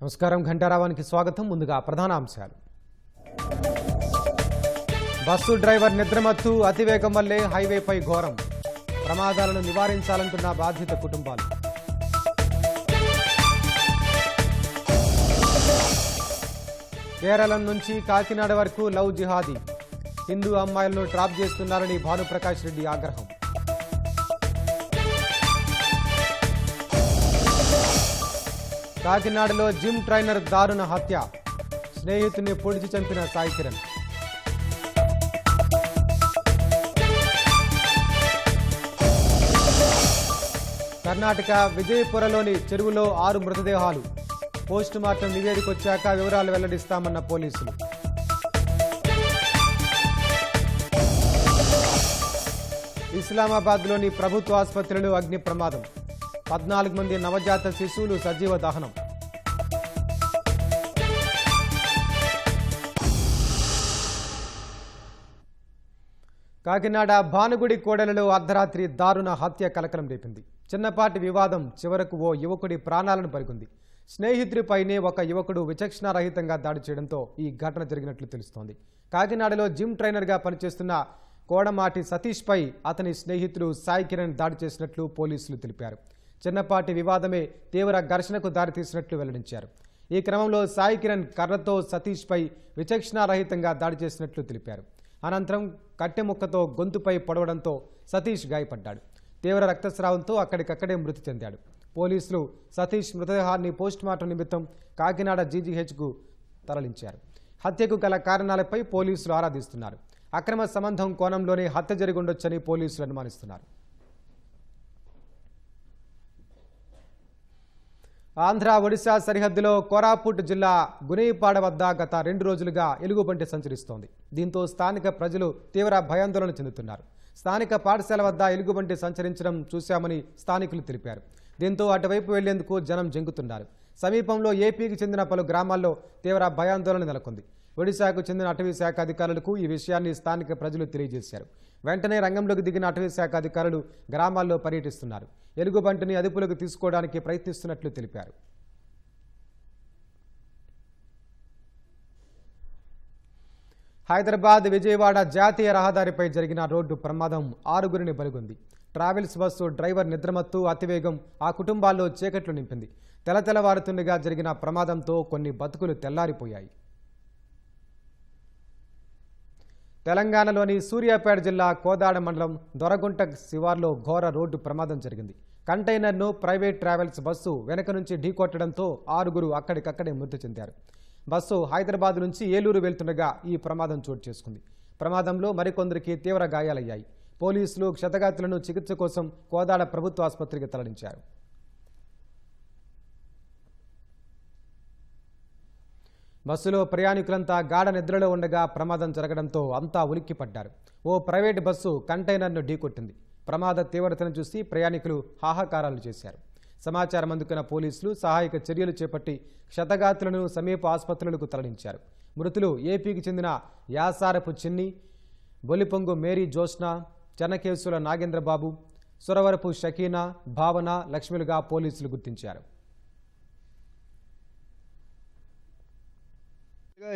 నమస్కారం ఘంటారావానికి స్వాగతం. ముందుగా ప్రధాన అంశాలు. బస్సు డ్రైవర్ నిద్రమత్తు అతివేగం వల్లే హైవేపై ఘోరం. ప్రమాదాలను నివారించాలంటున్న బాధిత కుటుంబాలు. కేరళం నుంచి కాకినాడ వరకు లవ్ జిహాదీ. హిందూ అమ్మాయిలను ట్రాప్ చేస్తున్నారని భానుప్రకాష్ రెడ్డి ఆగ్రహం. కాకినాడలో జిమ్ ట్రైనర్ దారుణ హత్య. స్నేహితుని పొడిచి చంపిన సాయి కిరణ్. కర్ణాటక విజయపురలోని చెరువులో 6 మృతదేహాలు. పోస్టుమార్టం నివేదికొచ్చాక వివరాలు వెల్లడిస్తామన్న పోలీసులు. ఇస్లామాబాద్లోని ప్రభుత్వ ఆసుపత్రిలో అగ్ని ప్రమాదం. 14 మంది నవజాత శిశువులు సజీవ దహనం. కాకినాడ భానుగుడి కోడెలలో అర్ధరాత్రి దారుణ హత్య కలకలం రేపింది. చిన్నపాటి వివాదం చివరకు ఓ యువకుడి ప్రాణాలను పరిగింది. స్నేహితుడిపైనే ఒక యువకుడు విచక్షణారహితంగా దాడి చేయడంతో ఈ ఘటన జరిగినట్లు తెలుస్తోంది. కాకినాడలో జిమ్ ట్రైనర్గా పనిచేస్తున్న కోడమాటి సతీష్పై అతని స్నేహితుడు సాయి కిరణ్ దాడి చేసినట్లు పోలీసులు తెలిపారు. చిన్నపాటి వివాదమే తీవ్ర ఘర్షణకు దారితీసినట్లు వెల్లడించారు. ఈ క్రమంలో సాయి కిరణ్ కర్రతో సతీష్పై విచక్షణారహితంగా దాడి చేసినట్లు తెలిపారు. అనంతరం కట్టెముక్కతో గొంతుపై పొడవడంతో సతీష్ గాయపడ్డాడు. తీవ్ర రక్తస్రావంతో అక్కడికక్కడే మృతి చెందాడు. పోలీసులు సతీష్ మృతదేహాన్ని పోస్టుమార్టం నిమిత్తం కాకినాడ జీజీహెచ్కు తరలించారు. హత్యకు గల కారణాలపై పోలీసులు ఆరాధిస్తున్నారు. అక్రమ సంబంధం కోణంలోనే హత్య జరిగుండొచ్చని పోలీసులు అనుమానిస్తున్నారు. ఆంధ్ర ఒడిశా సరిహద్దులో కోరాపుట్ జిల్లా గునేపాడ వద్ద గత 2 రోజులుగా ఎలుగుబంటి సంచరిస్తోంది. దీంతో స్థానిక ప్రజలు తీవ్ర భయాందోళన చెందుతున్నారు. స్థానిక పాఠశాల వద్ద ఎలుగుబంటి సంచరించడం చూశామని స్థానికులు తెలిపారు. దీంతో అటువైపు వెళ్లేందుకు జనం జంకుతున్నారు. సమీపంలో ఏపీకి చెందిన పలు గ్రామాల్లో తీవ్ర భయాందోళన నెలకొంది. ఒడిశాకు చెందిన అటవీ శాఖ అధికారులకు ఈ విషయాన్ని స్థానిక ప్రజలు తెలియజేశారు. వెంటనే రంగంలోకి దిగిన అటవీ శాఖ అధికారులు గ్రామాల్లో పర్యటిస్తున్నారు. ఎలుగుబంటిని అదుపులోకి తీసుకోవడానికి ప్రయత్నిస్తున్నట్లు తెలిపారు. హైదరాబాద్ విజయవాడ జాతీయ రహదారిపై జరిగిన రోడ్డు ప్రమాదం 6గురిని బలిగొంది. ట్రావెల్స్ బస్సు డ్రైవర్ నిద్రమత్తు అతివేగం ఆ కుటుంబాల్లో చీకట్లు నింపింది. తెలతెలవారుతుండగా జరిగిన ప్రమాదంతో కొన్ని బతుకులు తెల్లారిపోయాయి. తెలంగాణలోని సూర్యాపేట జిల్లా కోదాడ మండలం దొరగుంట శివార్లో ఘోర రోడ్డు ప్రమాదం జరిగింది. కంటైనర్ను ప్రైవేట్ ట్రావెల్స్ బస్సు వెనక నుంచి ఢీకొట్టడంతో 6గురు అక్కడికక్కడే మృతి చెందారు. బస్సు హైదరాబాద్ నుంచి ఏలూరు వెళ్తుండగా ఈ ప్రమాదం చోటు చేసుకుంది. ప్రమాదంలో మరికొందరికి తీవ్ర గాయాలయ్యాయి. పోలీసులు క్షతగాతులను చికిత్స కోసం కోదాడ ప్రభుత్వ ఆసుపత్రికి తరలించారు. బస్సులో ప్రయాణికులంతా గాఢ నిద్రలో ఉండగా ప్రమాదం జరగడంతో అంతా ఉలిక్కిపడ్డారు. ఓ ప్రైవేటు బస్సు కంటైనర్ను ఢీకొట్టింది. ప్రమాద తీవ్రతను చూసి ప్రయాణికులు హాహాకారాలు చేశారు. సమాచారం అందుకున్న పోలీసులు సహాయక చర్యలు చేపట్టి క్షతగాతులను సమీప ఆసుపత్రులకు తరలించారు. మృతులు ఏపీకి చెందిన యాసారపు చిన్ని, బొలిపొంగు మేరీ జోష్న, చెన్నకేసుల నాగేంద్రబాబు, సురవరపు షకీనా, భావన, లక్ష్మిలుగా పోలీసులు గుర్తించారు.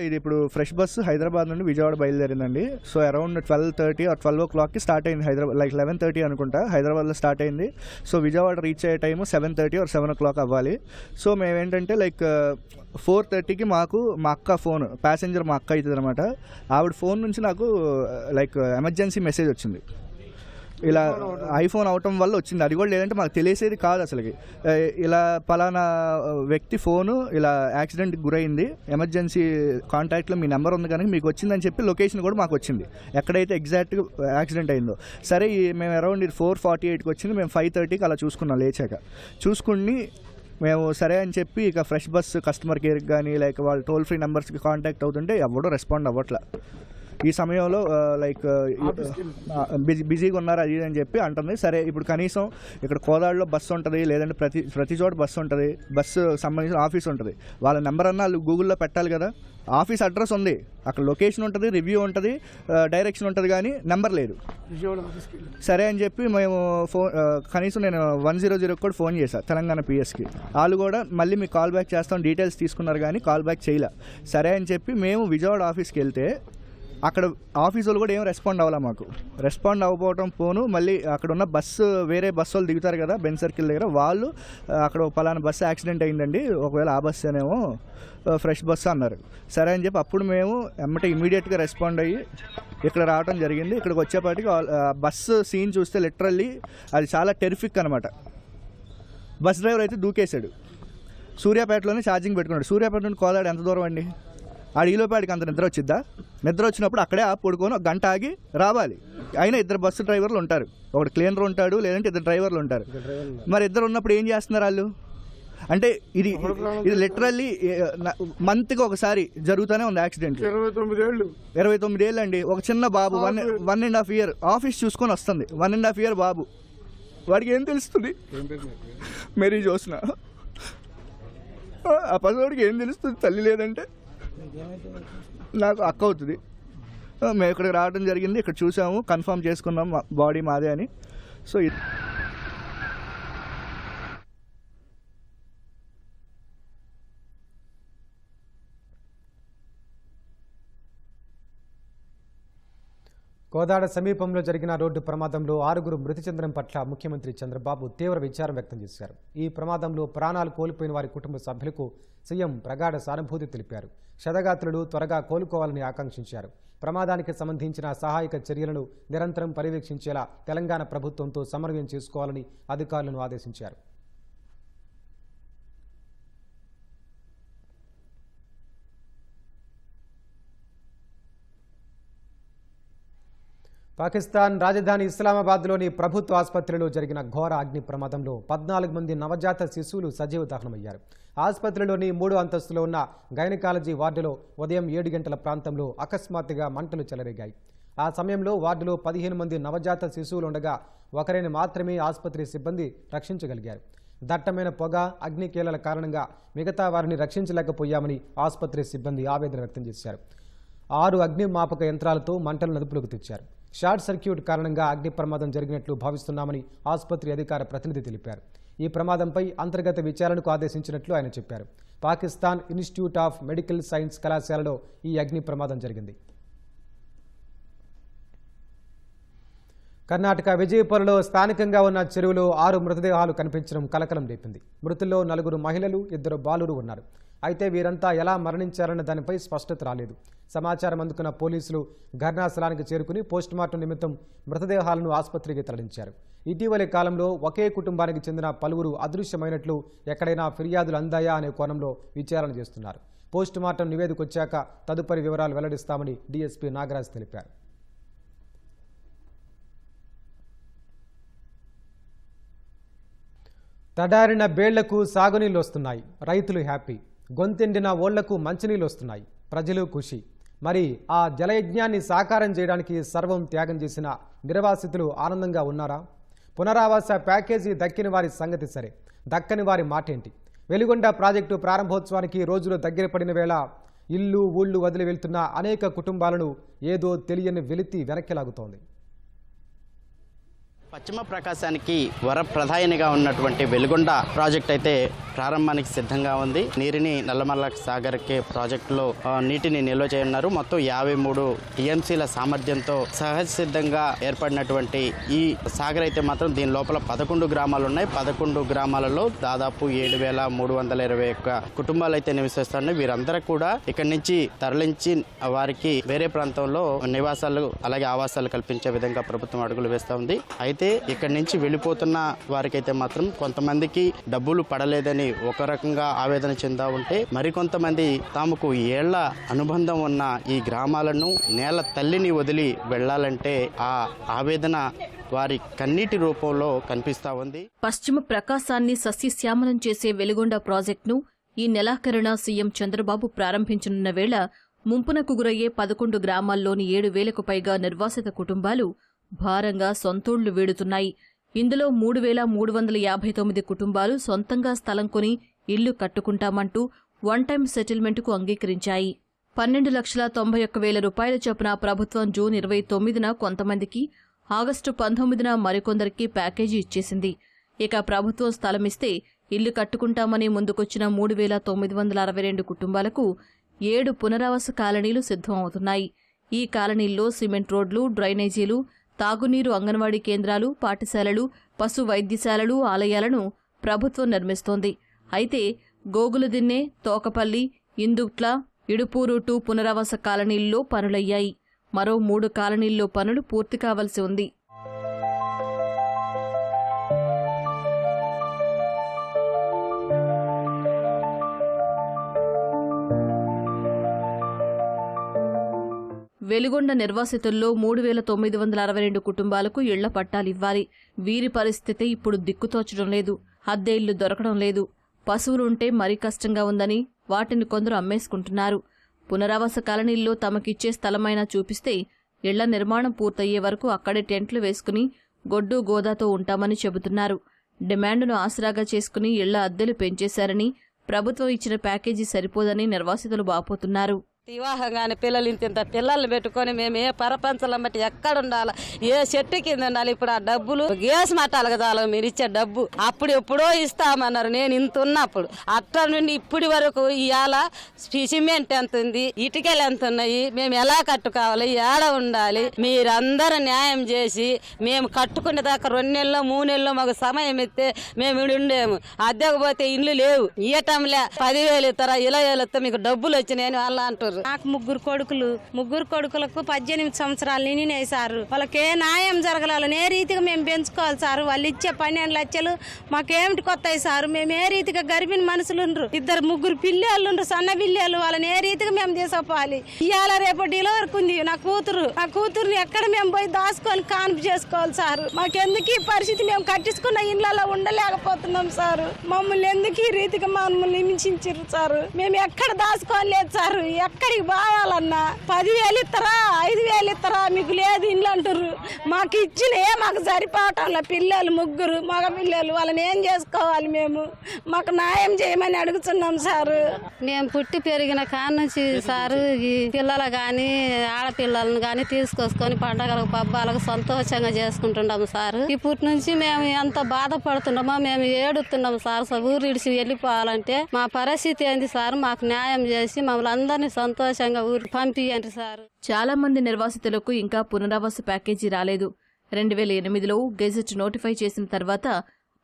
ఇది ఇప్పుడు ఫ్రెష్ బస్సు హైదరాబాద్ నుండి విజయవాడ బయలుదేరిందండి. సో అరౌండ్ 12:30 ఆర్ 12 o'clockకి స్టార్ట్ అయింది. హైదరాబాద్ 11:30 అనుకుంటా హైదరాబాద్లో స్టార్ట్ అయింది. సో విజయవాడ రీచ్ అయ్యే టైము 7:30 ఆర్ 7 o'clock అవ్వాలి. సో మేమేంటంటే 4:30కి మాకు మా అక్క ఫోన్, ప్యాసింజర్ మా అక్క అవుతుంది అనమాట. ఆవిడ ఫోన్ నుంచి నాకు ఎమర్జెన్సీ మెసేజ్ వచ్చింది. ఇలా ఐఫోన్ అవటం వల్ల వచ్చింది. అది కూడా లేదంటే మాకు తెలిసేది కాదు అసలుకి. ఇలా పలానా వ్యక్తి ఫోను ఇలా యాక్సిడెంట్కి గురైంది, ఎమర్జెన్సీ కాంటాక్ట్లో మీ నెంబర్ ఉంది కనుక మీకు వచ్చిందని చెప్పి లొకేషన్ కూడా మాకు వచ్చింది, ఎక్కడైతే ఎగ్జాక్ట్గా యాక్సిడెంట్ అయిందో. సరే మేము అరౌండ్ 4:48కి వచ్చింది. మేము 5:30కి అలా చూసుకున్నాం. లేచాక చూసుకుని మేము సరే అని చెప్పి ఇక ఫ్రెష్ బస్ కస్టమర్ కేర్కి కానీ వాళ్ళు టోల్ ఫ్రీ నెంబర్స్కి కాంటాక్ట్ అవుతుంటే ఎవడో రెస్పాండ్ అవ్వట్లా. ఈ సమయంలో బిజీగా ఉన్నారు అది అని చెప్పి అంటుంది. సరే ఇప్పుడు కనీసం ఇక్కడ కోదాడలో బస్సు ఉంటుంది, లేదంటే ప్రతి చోట బస్సు ఉంటుంది, బస్సు సంబంధించిన ఆఫీస్ ఉంటుంది, వాళ్ళ నెంబర్ అన్నా వాళ్ళు గూగుల్లో పెట్టాలి కదా. ఆఫీస్ అడ్రస్ ఉంది, అక్కడ లొకేషన్ ఉంటుంది, రివ్యూ ఉంటుంది, డైరెక్షన్ ఉంటుంది, కానీ నెంబర్ లేదు. సరే అని చెప్పి మేము కనీసం నేను 100 కూడా ఫోన్ చేశాను తెలంగాణ పిఎస్కి. వాళ్ళు కూడా మళ్ళీ మీకు కాల్ బ్యాక్ చేస్తాం డీటెయిల్స్ తీసుకున్నారు, కానీ కాల్ బ్యాక్ చేయలే. సరే అని చెప్పి మేము విజయవాడ ఆఫీస్కి వెళ్తే అక్కడ ఆఫీస్ వాళ్ళు కూడా ఏం రెస్పాండ్ అవ్వాలా. మాకు రెస్పాండ్ అవ్వకపోవడం పోను, మళ్ళీ అక్కడ ఉన్న బస్సు వేరే బస్సు వాళ్ళు దిగుతారు కదా బెంజ్ సర్కిల్ దగ్గర, వాళ్ళు అక్కడ పలానా బస్సు యాక్సిడెంట్ అయిందండి, ఒకవేళ ఆ బస్సు అనేమో ఫ్రెష్ బస్సు అన్నారు. సరే అని చెప్పి అప్పుడు మేము ఇమీడియట్గా రెస్పాండ్ అయ్యి ఇక్కడ రావడం జరిగింది. ఇక్కడికి వచ్చేపాటికి బస్సు సీన్ చూస్తే లిటరల్లీ అది చాలా టెరిఫిక్ అనమాట. బస్ డ్రైవర్ అయితే దూకేశాడు, సూర్యాపేటలోనే ఛార్జింగ్ పెట్టుకున్నాడు. సూర్యాపేట నుండి కోదాడు ఎంత దూరం అండి? ఈలోపేటకి అంత నిద్ర వచ్చిద్దా? నిద్ర వచ్చినప్పుడు అక్కడే పడుకొని 1 గంట ఆగి రావాలి. అయినా 2 బస్సు డ్రైవర్లు ఉంటారు, ఒకటి క్లీనర్ ఉంటాడు, లేదంటే 2 డ్రైవర్లు ఉంటారు. మరి 2 ఉన్నప్పుడు ఏం చేస్తున్నారు వాళ్ళు? అంటే ఇది లిటరల్లీ మంత్కి ఒకసారి జరుగుతూనే ఉంది యాక్సిడెంట్. 29 ఏళ్ళు అండి. ఒక చిన్న బాబు 1.5 ఇయర్ ఆఫీస్ చూసుకొని వస్తుంది. 1.5 ఇయర్ బాబు, వాడికి ఏం తెలుస్తుంది? మెరీ జోస్న ఆ పసివాడికి ఏం తెలుస్తుంది? తల్లి లేదంటే నాకు అక్క అవుతుంది. మేము ఇక్కడికి రావడం జరిగింది, ఇక్కడ చూసాము, కన్ఫర్మ్ చేసుకున్నాం బాడీ మాదే అని. సో కోదాడ సమీపంలో జరిగిన రోడ్డు ప్రమాదంలో 6 మృతి చెందడం పట్ల ముఖ్యమంత్రి చంద్రబాబు తీవ్ర విచారం వ్యక్తం చేశారు. ఈ ప్రమాదంలో ప్రాణాలు కోల్పోయిన వారి కుటుంబ సభ్యులకు సీఎం ప్రగాఢ సానుభూతి తెలిపారు. క్షతగాత్రులు త్వరగా కోలుకోవాలని ఆకాంక్షించారు. ప్రమాదానికి సంబంధించిన సహాయక చర్యలను నిరంతరం పర్యవేక్షించేలా తెలంగాణ ప్రభుత్వంతో సమన్వయం చేసుకోవాలని అధికారులను ఆదేశించారు. పాకిస్తాన్ రాజధాని ఇస్లామాబాద్లోని ప్రభుత్వ ఆసుపత్రిలో జరిగిన ఘోర అగ్ని ప్రమాదంలో 14 మంది నవజాత శిశువులు సజీవ దహనమయ్యారు. ఆసుపత్రిలోని 3వ అంతస్తులో ఉన్న గైనకాలజీ వార్డులో ఉదయం 7 గంటల ప్రాంతంలో అకస్మాత్తుగా మంటలు చెలరేగాయి. ఆ సమయంలో వార్డులో 15 మంది నవజాత శిశువులు ఉండగా ఒకరిని మాత్రమే ఆసుపత్రి సిబ్బంది రక్షించగలిగారు. దట్టమైన పొగ, అగ్నికీలల కారణంగా మిగతా వారిని రక్షించలేకపోయామని ఆసుపత్రి సిబ్బంది ఆవేదన వ్యక్తం చేశారు. 6 అగ్నిమాపక యంత్రాలతో మంటలను అదుపులోకి తెచ్చారు. షార్ట్ సర్క్యూట్ కారణంగా అగ్ని ప్రమాదం జరిగినట్లు భావిస్తున్నామని ఆసుపత్రి అధికార ప్రతినిధి తెలిపారు. ఈ ప్రమాదంపై అంతర్గత విచారణకు ఆదేశించినట్లు ఆయన చెప్పారు. Pakistan institute of medical science కళాశాలలో ఈ అగ్ని ప్రమాదం జరిగింది. కర్ణాటక విజయపురలో స్థానికంగా ఉన్న చెరువులో 6 మృతదేహాలు కనిపించడం కలకలం రేపింది. మృతుల్లో 4 మహిళలు, 2 బాలురు ఉన్నారు. అయితే వీరంతా ఎలా మరణించారన్న దానిపై స్పష్టత రాలేదు. సమాచారం అందుకున్న పోలీసులు ఘటనాస్థలానికి చేరుకుని పోస్టుమార్టం నిమిత్తం మృతదేహాలను ఆసుపత్రికి తరలించారు. ఇటీవలి కాలంలో ఒకే కుటుంబానికి చెందిన పలువురు అదృశ్యమైనట్లు ఎక్కడైనా ఫిర్యాదులు అందాయా అనే కోణంలో విచారణ చేస్తున్నారు. పోస్టుమార్టం నివేదిక వచ్చాక తదుపరి వివరాలు వెల్లడిస్తామని డీఎస్పీ నాగరాజ్ తెలిపారు. తడారిన బేళ్లకు సాగునీళ్లు వస్తున్నాయి. రైతులు హ్యాపీ. గొంతెండిన ఓళ్లకు మంచినీళ్ళు వస్తున్నాయి. ప్రజలు ఖుషి. మరి ఆ జలయజ్ఞాన్ని సాకారం చేయడానికి సర్వం త్యాగం చేసిన నిర్వాసితులు ఆనందంగా ఉన్నారా? పునరావాస ప్యాకేజీ దక్కిన వారి సంగతి సరే, దక్కని వారి మాటేంటి? వెలిగొండ ప్రాజెక్టు ప్రారంభోత్సవానికి రోజులు దగ్గర పడిన వేళ ఇల్లు ఊళ్ళు వదిలి వెళ్తున్న అనేక కుటుంబాలను ఏదో తెలియని వెలితి వెనక్కి లాగుతోంది. పశ్చిమ ప్రకాశానికి వరప్రధానిగా ఉన్నటువంటి వెలుగొండ ప్రాజెక్ట్ అయితే ప్రారంభానికి సిద్ధంగా ఉంది. నీటిని నల్లమల్ల సాగర్కే ప్రాజెక్టులో నీటిని నిల్వ చేయనున్నారు. మొత్తం 53 టీఎంసీల సామర్థ్యంతో సహజ సిద్ధంగా ఏర్పడినటువంటి ఈ సాగర్ అయితే మాత్రం దీని లోపల 11 గ్రామాలు ఉన్నాయి. 11 గ్రామాలలో దాదాపు 7,321 కుటుంబాలు అయితే నివసిస్తున్నాయి. వీరందరూ కూడా ఇక్కడి నుంచి తరలించి వారికి వేరే ప్రాంతంలో నివాసాలు అలాగే ఆవాసాలు కల్పించే విధంగా ప్రభుత్వం అడుగులు వేస్తూ ఉంది. అయితే ఇక్కడి నుంచి వెళ్ళిపోతున్న వారికైతే మాత్రం కొంతమందికి డబ్బులు పడలేదని ఒక రకంగా ఆవేదన చెందా ఉంటే, మరికొంతమంది తాముకు ఏళ్ల అనుబంధం ఉన్న ఈ గ్రామాలను, నేల తల్లిని వదిలి వెళ్లాలంటే ఆ ఆవేదన వారి కన్నీటి రూపంలో కనిపిస్తా ఉంది. పశ్చిమ ప్రకాశాన్ని సస్యశ్యామలం చేసే వెలుగొండ ప్రాజెక్టును ఈ నెలాఖరున సీఎం చంద్రబాబు ప్రారంభించనున్న వేళ ముంపునకు గురయ్యే 11 గ్రామాల్లోని 7,000కు పైగా నిర్వాసిత కుటుంబాలు భారంగా సొంతూళ్లు వీడుతున్నాయి. ఇందులో 3,359 కుటుంబాలు సొంతంగా స్థలం కొని ఇల్లు కట్టుకుంటామంటూ వన్ టైం సెటిల్మెంటుకు అంగీకరించాయి. 12,91,000 రూపాయల చొప్పున ప్రభుత్వం జూన్ 29న కొంతమందికి, ఆగస్టు 19న మరికొందరికి ప్యాకేజీ ఇచ్చేసింది. ఇక ప్రభుత్వం స్థలమిస్తే ఇల్లు కట్టుకుంటామని ముందుకొచ్చిన 3,962 కుటుంబాలకు 7 పునరావాస కాలనీలు సిద్ధం అవుతున్నాయి. ఈ కాలనీల్లో సిమెంట్ రోడ్లు, డ్రైనేజీలు, తాగునీరు, అంగన్వాడీ కేంద్రాలు, పాఠశాలలు, పశు వైద్యశాలలు, ఆలయాలను ప్రభుత్వం నిర్మిస్తోంది. అయితే గోగులదిన్నె, తోకపల్లి, ఇందుట్ల, ఇడుపూరు 2 పునరావాస కాలనీల్లో పనులయ్యాయి. మరో 3 కాలనీల్లో పనులు పూర్తి కావాల్సి ఉంది. వెలుగొండ నిర్వాసితుల్లో 3,962 కుటుంబాలకు ఇళ్ల పట్టాలివ్వాలి. వీరి పరిస్థితి ఇప్పుడు దిక్కుతోచడం లేదు. అద్దె ఇళ్లు దొరకడం లేదు. పశువులుంటే మరీ కష్టంగా ఉందని వాటిని కొందరు అమ్మేసుకుంటున్నారు. పునరావాస కాలనీల్లో తమకిచ్చే స్థలమైనా చూపిస్తే ఇళ్ల నిర్మాణం పూర్తయ్యే వరకు అక్కడే టెంట్లు వేసుకుని గొడ్డు గోదాతో ఉంటామని చెబుతున్నారు. డిమాండును ఆసరాగా చేసుకుని ఇళ్ల అద్దెలు పెంచేశారని, ప్రభుత్వం ఇచ్చిన ప్యాకేజీ సరిపోదని నిర్వాసితులు వాపోతున్నారు. వివాహంగానే పిల్లలు ఇంత పిల్లల్ని పెట్టుకొని మేము ఏ పరపంచలం బట్టి ఎక్కడ ఉండాలి, ఏ చెట్టు కింద ఉండాలి. ఇప్పుడు ఆ డబ్బులు గేస్ మట్టాలి కదా మీరు ఇచ్చే డబ్బు. అప్పుడు ఎప్పుడో ఇస్తామన్నారు నేను ఇంత ఉన్నప్పుడు. అట్ట నుండి ఇప్పటి వరకు ఇవాళ సిమెంట్ ఎంత ఉంది, ఇటుకలు ఎంత ఉన్నాయి, మేము ఎలా కట్టుకోవాలి, ఏడ ఉండాలి. మీరందరూ న్యాయం చేసి మేము కట్టుకునే దాకా 2 నెలలు 3 నెలలు మాకు సమయం ఇస్తే మేము ఇక్కడ ఉండేము. అద్దెకు పోతే ఇల్లు లేవు, ఇయ్యటంలే. 10,000 ఇస్తారా, 20,000 ఇస్తా, మీకు డబ్బులు వచ్చినాయని వాళ్ళు అంటారు. నాకు 3 కొడుకులకు 18 సంవత్సరాలు నిండినాయి సార్. వాళ్ళకే న్యాయం జరగలేదు. ఏ రీతిగా మేము పెంచుకోవాలి సార్. వాళ్ళు ఇచ్చే 12 లక్షలు మాకేమిటి కొత్తాయి సార్. మేము ఏ రీతిగా గర్భిణి మనుషులు 2-3 పిల్లలు సన్న పిల్లలు, వాళ్ళని ఏ రీతిగా మేము తీసుకోవాలి. ఇవాళ రేపు డెలివరీ ఉంది నా కూతురుని ఎక్కడ మేము పోయి దాచుకొని కాన్పు చేసుకోవాలి సార్. మాకెందుకు ఈ పరిస్థితి? మేము కట్టించుకున్న ఇళ్లలో ఉండలేకపోతున్నాం సార్. మమ్మల్ని ఎందుకు ఈ రీతిగా మమ్మల్ని హింసించారు సార్. మేము ఎక్కడ దాచుకోలేదు సార్. ఎక్కడికి పోవాలన్నా 10,000 ఇస్తారా, 5,000 ఇస్తారా, మీకు లేదు ఇండ్లు అంటారు. మాకు ఇచ్చిన మాకు సరిపోవటంలో పిల్లలు 3 మగ పిల్లలు, వాళ్ళని ఏం చేసుకోవాలి? మాకు న్యాయం చేయమని అడుగుతున్నాం సార్. మేము పుట్టి పెరిగిన కాడ నుంచి సారు ఈ పిల్లలు కానీ ఆడపిల్లలను కానీ తీసుకొసుకొని పండగలకు పబ్బాలకు సంతోషంగా చేసుకుంటున్నాము సార్. ఇప్పటి నుంచి మేము ఎంత బాధపడుతున్నామో మేము ఏడుతున్నాము సార్. ఊరు ఇడిచి వెళ్ళిపోవాలంటే మా పరిస్థితి ఏంది సార్? మాకు న్యాయం చేసి మమ్మల్ని అందరినీ సంతోషంగా ఊరు పంపియండి సార్. చాలా మంది నిర్వాసితులకు ఇంకా పునరావాస ప్యాకేజీ రాలేదు. 2008లో గెజెట్ నోటిఫై చేసిన తర్వాత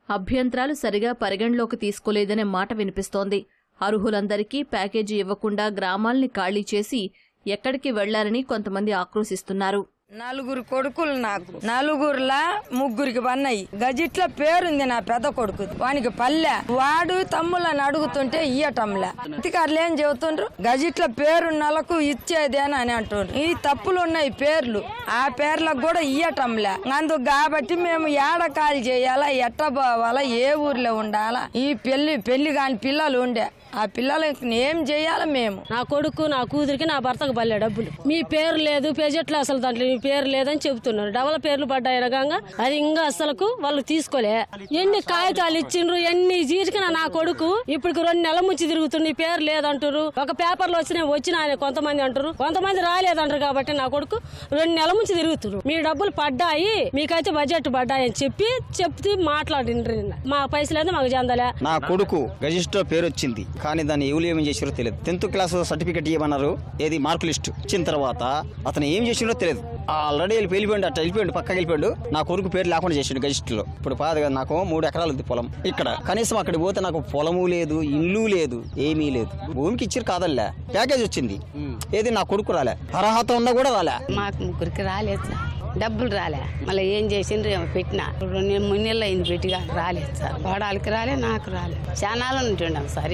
అభ్యంతరాలు సరిగా పరిగణలోకి తీసుకోలేదనే మాట వినిపిస్తోంది. అర్హులందరికీ ప్యాకేజీ ఇవ్వకుండా గ్రామాల్ని ఖాళీ చేసి ఎక్కడికి వెళ్లారని కొంతమంది ఆక్రోశిస్తున్నారు. 4 కొడుకులు నాకు. 4లా 3కి పన్నాయి. గజిట్ల పేరుంది నా పెద్ద కొడుకు, వానికి పల్లె. వాడు తమ్ముళ్ళని అడుగుతుంటే ఇయ్యటంలే. అధికారులు ఏం చెబుతుండ్రు, గజిట్ల పేరున్నలకు ఇచ్చేదేని అని అంటుండ్రు. ఈ తప్పులు ఉన్నాయి పేర్లు, ఆ పేర్లకు కూడా ఇయ్యటంలే. అందుకు కాబట్టి మేము ఏడ కాల్ చేయాలా, ఎట్ట పోవాలా, ఏ ఊర్లో ఉండాలా. ఈ పెళ్లి కాని పిల్లలు ఉండే ఆ పిల్లలకి ఏం చేయాలి? మేము నా కొడుకు నా కూతురికి నా భర్తకు పల్లె డబ్బులు. మీ పేరు లేదు పేజెట్లో, అసలు దాంట్లో మీ పేరు లేదని చెబుతున్నారు. డబల్ పేర్లు పడ్డాయి రకంగా అది ఇంకా అసలుకు వాళ్ళు తీసుకోలే. ఎన్ని కాగితాలు ఇచ్చిండ్రు, ఎన్ని చీటికిన నా కొడుకు ఇప్పుడు 2 నెలల నుంచి తిరుగుతుంది. పేరు లేదంటారు. ఒక పేపర్లో వచ్చిన ఆయన కొంతమంది అంటారు, కొంతమంది రాలేదంటారు. కాబట్టి నా కొడుకు 2 నెలల నుంచి తిరుగుతున్నారు. మీ డబ్బులు పడ్డాయి, మీకైతే బడ్జెట్ పడ్డాయి అని చెప్తే మాట్లాడిండ్రు. మా పైసలు మాకు చెందలే. నా కొడుకు గజిస్టర్ పేరు వచ్చింది, కానీ దాన్ని ఎవరు ఏం చేసారో తెలియదు. 10th క్లాస్ సర్టిఫికెట్ ఇవ్వమన్నారు, ఏది మార్కు లిస్ట్ ఇచ్చిన తర్వాత అతను ఏం చేసినో తెలియదు. ఆల్రెడీ వెళ్ళిపోయాడు, అట్లా వెళ్ళిపోయాడు, పక్కకి వెళ్ళిపోయాడు. నా కొడుకు పేరు లేకుండా చేసాడు గజిస్ట్లో. ఇప్పుడు పాదగా నాకు 3 ఎకరాలు ఉంది పొలం. ఇక్కడ కనీసం అక్కడికి పోతే నాకు పొలము లేదు, ఇల్లు లేదు, ఏమీ లేదు. భూమికి ఇచ్చారు కాదల్లే, ప్యాకేజ్ వచ్చింది. ఏది నా కొడుకు రాలే, అర్హత ఉన్నా కూడా రాలే. మాకు 3కి రాలేదు సార్. డబ్బులు రాలే. మళ్ళీ ఏం చేసిండ్రు ఏమో పెట్టినా 2 నెలలు అయింది పెట్టిగా రాలేదు సార్. వాడాలకి రాలే, నాకు రాలే. చాలా ఉంటుండం సార్.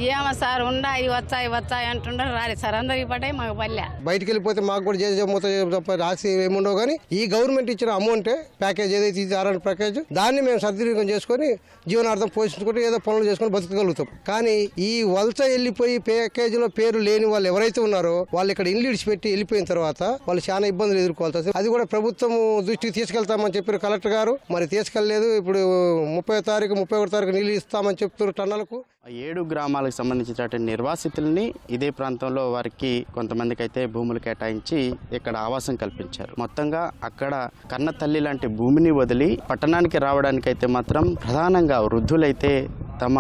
ఏమో సార్ ఉండాయి వచ్చాయి అంటుండ్రు, రాలేదు సార్. అందరికి పడ్డాయి, మాకు పల్లె. బయటకు వెళ్ళిపోతే మాకు కూడా చేసే రాసి ఏముండవు. కానీ ఈ గవర్నమెంట్ ఇచ్చిన అమౌంటే ప్యాకేజ్ ఏదైతే ఇచ్చారని ప్యాకేజ్, దాన్ని మేము సద్వినియోగం చేసుకొని జీవనార్థం పోషించుకుంటూ ఏదో పనులు చేసుకుని బతకగలుగుతాం. కానీ ఈ వలస వెళ్ళిపోయి ప్యాకేజీలో పేరు లేని వాళ్ళు ఎవరైతే ఉన్నారో వాళ్ళు ఇక్కడ ఇల్లు ఇడిచిపెట్టి వెళ్ళిపోయిన తర్వాత వాళ్ళు చాలా ఇబ్బందులు ఎదుర్కోవాల్సి వస్తుంది. అది కూడా ప్రభుత్వం దృష్టికి తీసుకెళ్తామని చెప్పారు కలెక్టర్ గారు. మరి తీసుకెళ్లేదు. ఇప్పుడు 30వ తారీఖు 31వ తారీఖు నీళ్ళు ఇస్తామని చెప్తున్నారు టన్నులకు. 7 గ్రామాలకు సంబంధించినటువంటి నిర్వాసితుల్ని ఇదే ప్రాంతంలో వారికి కొంతమందికి అయితే భూములు కేటాయించి ఇక్కడ ఆవాసం కల్పించారు. మొత్తంగా అక్కడ కన్న తల్లి లాంటి భూమిని వదిలి పట్టణానికి రావడానికైతే మాత్రం ప్రధానంగా వృద్ధులైతే తమ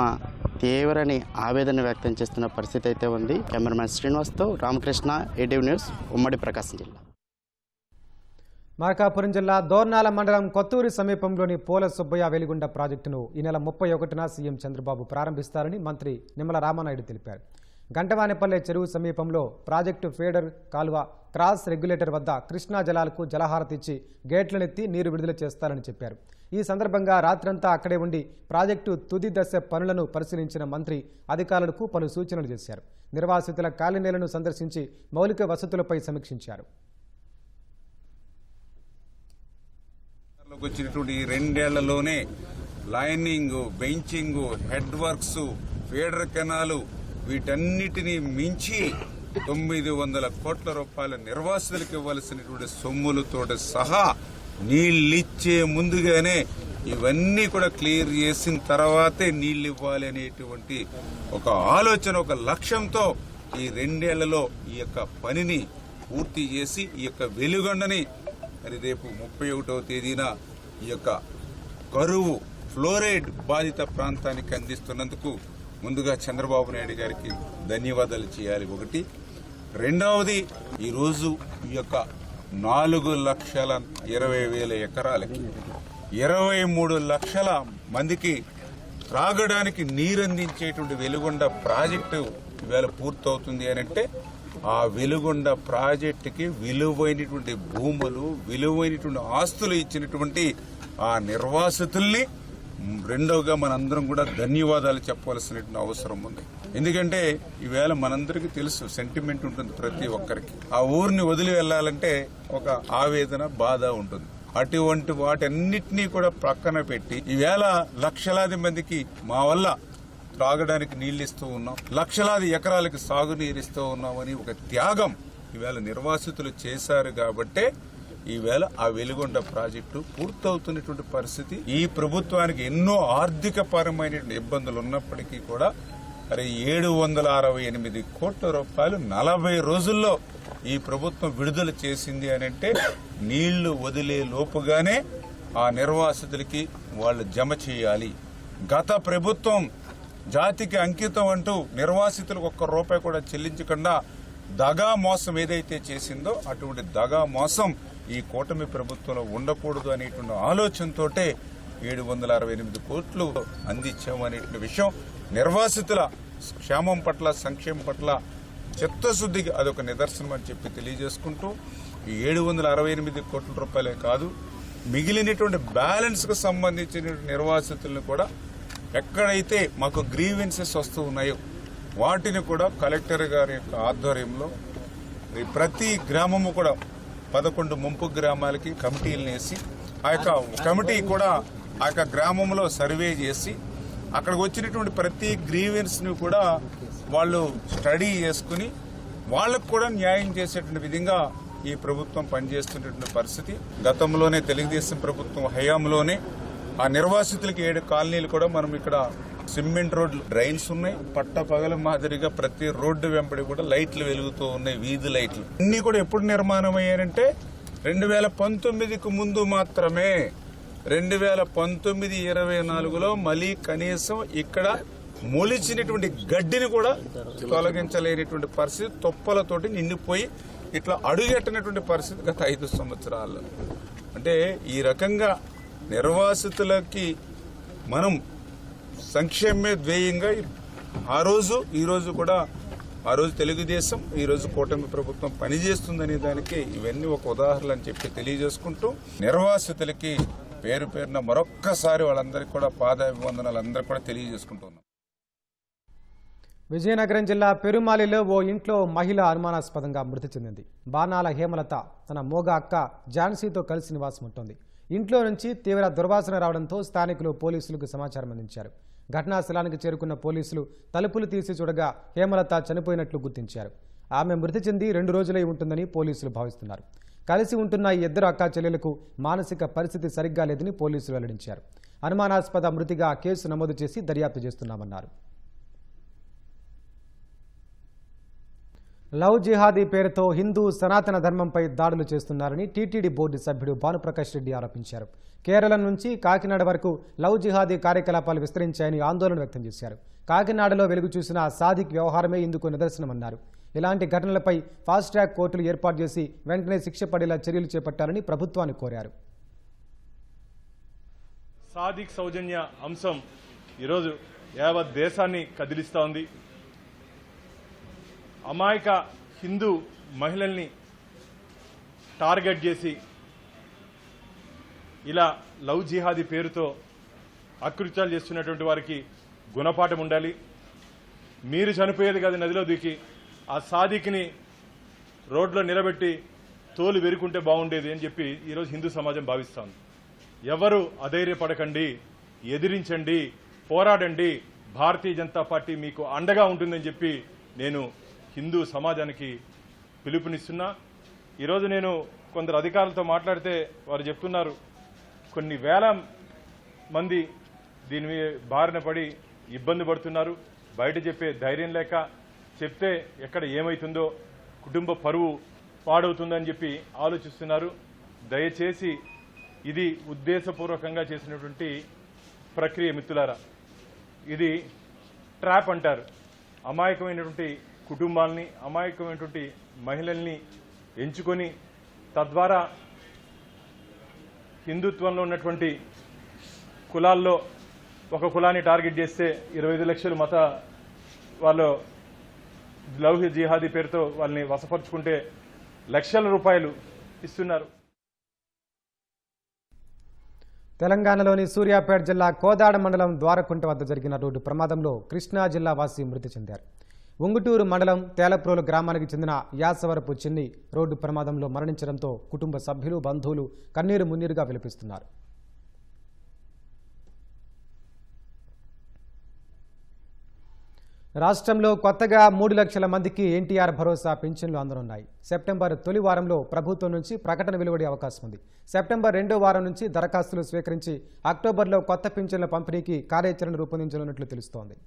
తీవ్రని ఆవేదన వ్యక్తం చేస్తున్న పరిస్థితి అయితే ఉంది. కెమెరామ్యాన్ శ్రీనివాస్తో రామకృష్ణ, ఏటీవీ న్యూస్, ఉమ్మడి ప్రకాశం జిల్లా. మార్కాపురం జిల్లా దోర్నాల మండలం కొత్తూరు సమీపంలోని పోల సుబ్బయ్య వెలిగొండ ప్రాజెక్టును ఈ నెల 31న సీఎం చంద్రబాబు ప్రారంభిస్తారని మంత్రి నిమ్మల రామానాయుడు తెలిపారు. గంటవానిపల్లె చెరువు సమీపంలో ప్రాజెక్టు ఫీడర్ కాలువ క్రాస్ రెగ్యులేటర్ వద్ద కృష్ణా జలాలకు జలహారతిచ్చి గేట్లనెత్తి నీరు విడుదల చేస్తారని చెప్పారు. ఈ సందర్భంగా రాత్రంతా అక్కడే ఉండి ప్రాజెక్టు తుది దశ పనులను పరిశీలించిన మంత్రి అధికారులకు పలు సూచనలు చేశారు. నిర్వాసితుల కాలనీలను సందర్శించి మౌలిక వసతులపై సమీక్షించారు. వచ్చినటువంటి 2 ఏళ్లలోనే lining, benching, head works, feeder canal వీటన్నిటినీ మించి 900 కోట్ల రూపాయల నిర్వాసితులకు ఇవ్వాల్సినటువంటి సొమ్ములతో సహా నీళ్ళిచ్చే ముందుగానే ఇవన్నీ కూడా క్లియర్ చేసిన తర్వాతే నీళ్ళు ఇవ్వాలి అనేటువంటి ఒక ఆలోచన, ఒక లక్ష్యంతో ఈ 2 ఏళ్లలో ఈ యొక్క పనిని పూర్తి చేసి ఈ యొక్క వెలుగొండని మరి రేపు 31వ తేదీన ఈ యొక్క కరువు ఫ్లోరైడ్ బాధిత ప్రాంతానికి అందిస్తున్నందుకు ముందుగా చంద్రబాబు నాయుడు గారికి ధన్యవాదాలు చేయాలి. ఒకటి. రెండవది, ఈరోజు ఈ యొక్క 4,20,000 ఎకరాలకి 23 లక్షల మందికి త్రాగడానికి నీరందించేటువంటి వెలుగొండ ప్రాజెక్టు ఈవేళ పూర్తవుతుంది అని అంటే ఆ వెలుగొండ ప్రాజెక్టుకి విలువైనటువంటి భూములు, విలువైనటువంటి ఆస్తులు ఇచ్చినటువంటి ఆ నిర్వాసితుల్ని రెండోగా మనందరం కూడా ధన్యవాదాలు చెప్పవలసినటువంటి అవసరం ఉంది. ఎందుకంటే ఈవేళ మనందరికీ తెలుసు, సెంటిమెంట్ ఉంటుంది ప్రతి ఒక్కరికి. ఆ ఊరిని వదిలి వెళ్లాలంటే ఒక ఆవేదన, బాధ ఉంటుంది. అటువంటి వాటన్నిటినీ కూడా ప్రక్కన పెట్టి ఈవేళ లక్షలాది మందికి మా వల్ల త్రాగడానికి నీళ్లు ఇస్తూ ఉన్నాం, లక్షలాది ఎకరాలకు సాగునీరు ఉన్నామని ఒక త్యాగం ఈవేళ నిర్వాసితులు చేశారు. కాబట్టే ఈవేళ ఆ వెలుగొండ ప్రాజెక్టు పూర్తవుతున్నటువంటి పరిస్థితి. ఈ ప్రభుత్వానికి ఎన్నో ఆర్థిక పరమైనటువంటి ఇబ్బందులు ఉన్నప్పటికీ కూడా మరి 768 కోట్ల రూపాయలు 40 రోజుల్లో ఈ ప్రభుత్వం విడుదల చేసింది అని అంటే నీళ్లు వదిలే లోపుగానే ఆ నిర్వాసితులకి వాళ్ళు జమ చేయాలి. గత ప్రభుత్వం జాతికి అంకితం అంటూ నిర్వాసితులకు ₹1 కూడా చెల్లించకుండా దగా మోసం ఏదైతే చేసిందో అటువంటి దగా మోసం ఈ కూటమి ప్రభుత్వంలో ఉండకూడదు అనేటువంటి ఆలోచనతోటే 768 కోట్లు అందించామనేటువంటి విషయం నిర్వాసితుల క్షేమం పట్ల, సంక్షేమం పట్ల చిత్తశుద్ధికి అదొక నిదర్శనం అని చెప్పి తెలియజేసుకుంటూ ఈ 768 కోట్ల రూపాయలే కాదు, మిగిలినటువంటి బ్యాలెన్స్ కు సంబంధించిన నిర్వాసితులను కూడా ఎక్కడైతే మాకు గ్రీవెన్సెస్ వస్తూ ఉన్నాయో వాటిని కూడా కలెక్టర్ గారి యొక్క ఆధ్వర్యంలో ప్రతి గ్రామము కూడా 11 ముంపు గ్రామాలకి కమిటీలను వేసి ఆ యొక్క కమిటీ కూడా ఆ యొక్క గ్రామంలో సర్వే చేసి అక్కడికి వచ్చినటువంటి ప్రతి గ్రీవెన్స్ ని కూడా వాళ్ళు స్టడీ చేసుకుని వాళ్ళకు కూడా న్యాయం చేసేటువంటి విధంగా ఈ ప్రభుత్వం పనిచేస్తున్నటువంటి పరిస్థితి. గతంలోనే తెలుగుదేశం ప్రభుత్వం హయాంలోనే ఆ నిర్వాసితులకి 7 కాలనీలు కూడా మనం ఇక్కడ సిమెంట్ రోడ్లు, డ్రైన్స్ ఉన్నాయి. పట్ట పగల మాదిరిగా ప్రతి రోడ్డు వెంబడి కూడా లైట్లు వెలుగుతూ ఉన్నాయి, వీధి లైట్లు. అన్ని కూడా ఎప్పుడు నిర్మాణం అయ్యాయంటే 2019కు ముందు మాత్రమే. 2019-24లో మళ్ళీ కనీసం ఇక్కడ మొలిచినటువంటి గడ్డిని కూడా తొలగించలేనటువంటి పరిస్థితి, తుప్పలతోటి నిండిపోయి ఇట్లా అడుగెట్టినటువంటి పరిస్థితి గత 5 సంవత్సరాల్లో. అంటే ఈ రకంగా నిర్వాసితులకి మనం సంక్షేమమే ధ్యేయంగా ఆ రోజు ఈ రోజు కూడా ఆ రోజు తెలుగుదేశం, ఈ రోజు కూటమి ప్రభుత్వం పనిచేస్తుందనే దానికి ఇవన్నీ ఒక ఉదాహరణ అని చెప్పి తెలియజేసుకుంటూ నిర్వాసితులకి పేరు పేరున మరొక్కసారి వాళ్ళందరికీ కూడా పాదాభివందనాలు అందరూ కూడా తెలియజేసుకుంటున్నాం. విజయనగరం జిల్లా పెరుమాలిలో ఓ ఇంట్లో మహిళ అనుమానాస్పదంగా మృతి చెందింది. బాణాల హేమలత తన మోగ అక్క ఝాన్సీతో కలిసి నివాసం ఉంటుంది. ఇంట్లో నుంచి తీవ్ర దుర్వాసన రావడంతో స్థానికులు పోలీసులకు సమాచారం అందించారు. ఘటనా స్థలానికి చేరుకున్న పోలీసులు తలుపులు తీసి చూడగా హేమలత చనిపోయినట్లు గుర్తించారు. ఆమె మృతి చెంది 2 రోజులై ఉంటుందని పోలీసులు భావిస్తున్నారు. కలిసి ఉంటున్న ఈ ఇద్దరు అక్కా చెల్లెలకు మానసిక పరిస్థితి సరిగ్గా లేదని పోలీసులు వెల్లడించారు. అనుమానాస్పద మృతిగా కేసు నమోదు చేసి దర్యాప్తు చేస్తున్నామన్నారు. లవ్ జిహాదీ పేరుతో హిందూ సనాతన ధర్మంపై దాడులు చేస్తున్నారని టీటీడీ బోర్డు సభ్యుడు భానుప్రకాష్ రెడ్డి ఆరోపించారు. కేరళ నుంచి కాకినాడ వరకు లవ్ జిహాదీ కార్యకలాపాలు విస్తరించాయని ఆందోళన వ్యక్తం చేశారు. కాకినాడలో వెలుగు చూసిన సాదిక్ వ్యవహారమే ఇందుకు నిదర్శనమన్నారు. ఇలాంటి ఘటనలపై ఫాస్ట్ ట్రాక్ కోర్టులు ఏర్పాటు చేసి వెంటనే శిక్ష పడేలా చర్యలు చేపట్టాలని ప్రభుత్వాన్ని కోరారు. సాదిక్ సౌజన్య అంశం ఈరోజు యావత్ దేశాన్ని కదిలిస్తూ ఉంది. అమాయక హిందూ మహిళల్ని టార్గెట్ చేసి ఇలా లవ్ జిహాదీ పేరుతో అకృత్యాలు చేస్తున్నటువంటి వారికి గుణపాఠం ఉండాలి. మీరు చనిపోయేది కాదు నదిలో దూకి ఆ సాదిక్ని రోడ్లో నిలబెట్టి తోలు వెరుకుంటే బాగుండేది అని చెప్పి ఈరోజు హిందూ సమాజం భావిస్తోంది. ఎవరు అధైర్యపడకండి, ఎదిరించండి, పోరాడండి. భారతీయ జనతా పార్టీ మీకు అండగా ఉంటుందని చెప్పి నేను హిందూ సమాజానికి పిలుపునిస్తున్నా. ఈరోజు నేను కొందరు అధికారులతో మాట్లాడితే వారు చెప్తున్నారు కొన్ని వేల మంది దీని బారిన పడి ఇబ్బంది పడుతున్నారు. బయట చెప్పే ధైర్యం లేక, చెప్తే ఎక్కడ ఏమవుతుందో, కుటుంబ పరువు పాడవుతుందని చెప్పి ఆలోచిస్తున్నారు. దయచేసి ఇది ఉద్దేశపూర్వకంగా చేసినటువంటి ప్రక్రియ మిత్రులారా. ఇది ట్రాప్ అంటారు. అమాయకమైనటువంటి కుటుంబాలని, అమాయకమైనటువంటి మహిళల్ని ఎంచుకొని తద్వారా హిందుత్వంలో ఉన్నటువంటి కులాల్లో ఒక కులాన్ని టార్గెట్ చేస్తే 25 లక్షలు మత వాళ్ళు లవ్ జిహాదీ పేరుతో వాళ్ళని వశపరుచుకుంటే లక్షల రూపాయలు ఇస్తున్నారు. తెలంగాణలోని సూర్యాపేట జిల్లా కోదాడ మండలం ద్వారకుంట వద్ద జరిగిన రోడ్డు ప్రమాదంలో కృష్ణా జిల్లా వాసి మృతి చెందారు. ఉంగుటూరు మండలం తేలప్రోలు గ్రామానికి చెందిన యాసవరపు చిన్ని రోడ్డు ప్రమాదంలో మరణించడంతో కుటుంబ సభ్యులు, బంధువులు కన్నీరు మున్నీరుగా విలపిస్తున్నారు. రాష్ట్రంలో కొత్తగా 3 లక్షల మందికి ఎన్టీఆర్ భరోసా పింఛన్లు అందనున్నాయి. సెప్టెంబర్ తొలి వారంలో ప్రభుత్వం నుంచి ప్రకటన వెలువడే అవకాశం ఉంది. సెప్టెంబర్ 2వ వారం నుంచి దరఖాస్తులు స్వీకరించి అక్టోబర్లో కొత్త పింఛన్ల పంపిణీకి కార్యాచరణ రూపొందించనున్నట్లు తెలుస్తోంది.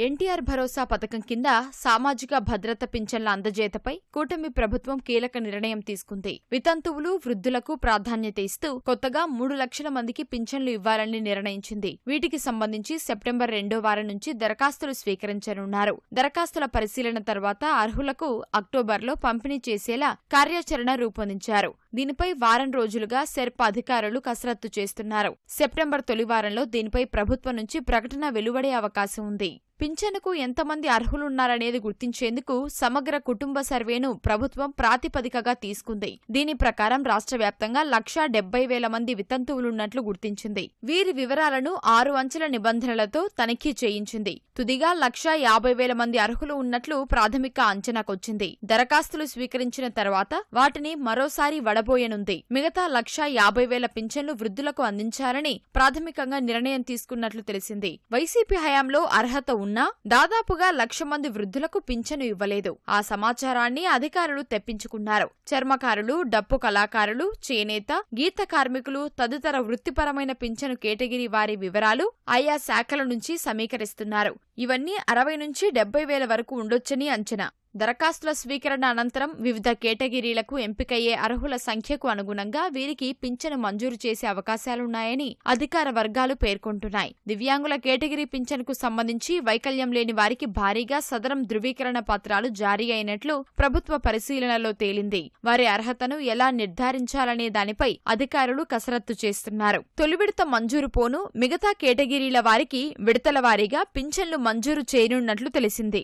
ఎన్టీఆర్ భరోసా పథకం కింద సామాజిక భద్రత పింఛన్ల అందజేతపై కూటమి ప్రభుత్వం కీలక నిర్ణయం తీసుకుంది. వితంతువులు, వృద్ధులకు ప్రాధాన్యత ఇస్తూ కొత్తగా 3 లక్షల మందికి పింఛన్లు ఇవ్వాలని నిర్ణయించింది. వీటికి సంబంధించి సెప్టెంబర్ 2వ వారం నుంచి దరఖాస్తులు స్వీకరించనున్నారు. దరఖాస్తుల పరిశీలన తర్వాత అర్హులకు అక్టోబర్లో పంపిణీ చేసేలా కార్యాచరణ రూపొందించారు. దీనిపై వారం రోజులుగా సెర్ప్ అధికారులు కసరత్తు చేస్తున్నారు. సెప్టెంబర్ తొలి వారంలో దీనిపై ప్రభుత్వం నుంచి ప్రకటన వెలువడే అవకాశం ఉంది. పింఛనుకు ఎంతమంది అర్హులున్నారనేది గుర్తించేందుకు సమగ్ర కుటుంబ సర్వేను ప్రభుత్వం ప్రాతిపదికగా తీసుకుంది. దీని ప్రకారం రాష్ట్ర వ్యాప్తంగా 1,70,000 మంది వితంతువులున్నట్లు గుర్తించింది. వీరి వివరాలను 6 అంచెల నిబంధనలతో తనిఖీ చేయించింది. తుదిగా 1,50,000 మంది అర్హులు ఉన్నట్లు ప్రాథమిక అంచనాకొచ్చింది. దరఖాస్తులు స్వీకరించిన తర్వాత వాటిని మరోసారి వడబోయనుంది. మిగతా 1,50,000 పింఛన్లు వృద్ధులకు అందించాలని ప్రాథమికంగా నిర్ణయం తీసుకున్నట్లు తెలిసింది. వైసీపీ హయాంలో అర్హత ఉన్నా దాదాపుగా 1,00,000 మంది వృద్ధులకు పింఛను ఇవ్వలేదు. ఆ సమాచారాన్ని అధికారులు తెప్పించుకున్నారు. చర్మకారులు, డప్పు కళాకారులు, చేనేత, గీత కార్మికులు తదితర వృత్తిపరమైన పింఛను కేటగిరీ వారి వివరాలు ఆయా శాఖల నుంచి సమీకరిస్తున్నారు. ఇవన్నీ 60 నుంచి 70,000 వరకు ఉండొచ్చని అంచనా. దరఖాస్తుల స్వీకరణ అనంతరం వివిధ కేటగిరీలకు ఎంపికయ్యే అర్హుల సంఖ్యకు అనుగుణంగా వీరికి పింఛను మంజూరు చేసే అవకాశాలున్నాయని అధికార వర్గాలు పేర్కొంటున్నాయి. దివ్యాంగుల కేటగిరీ పింఛనుకు సంబంధించి వైకల్యం లేని వారికి భారీగా సదరం ధృవీకరణ పత్రాలు జారీ అయినట్లు ప్రభుత్వ పరిశీలనలో తేలింది. వారి అర్హతను ఎలా నిర్ధారించాలనే దానిపై అధికారులు కసరత్తు చేస్తున్నారు. తొలి విడత మంజూరు పోను మిగతా కేటగిరీల వారికి విడతల వారీగా పింఛన్లు మంజూరు చేయనున్నట్లు తెలిసింది.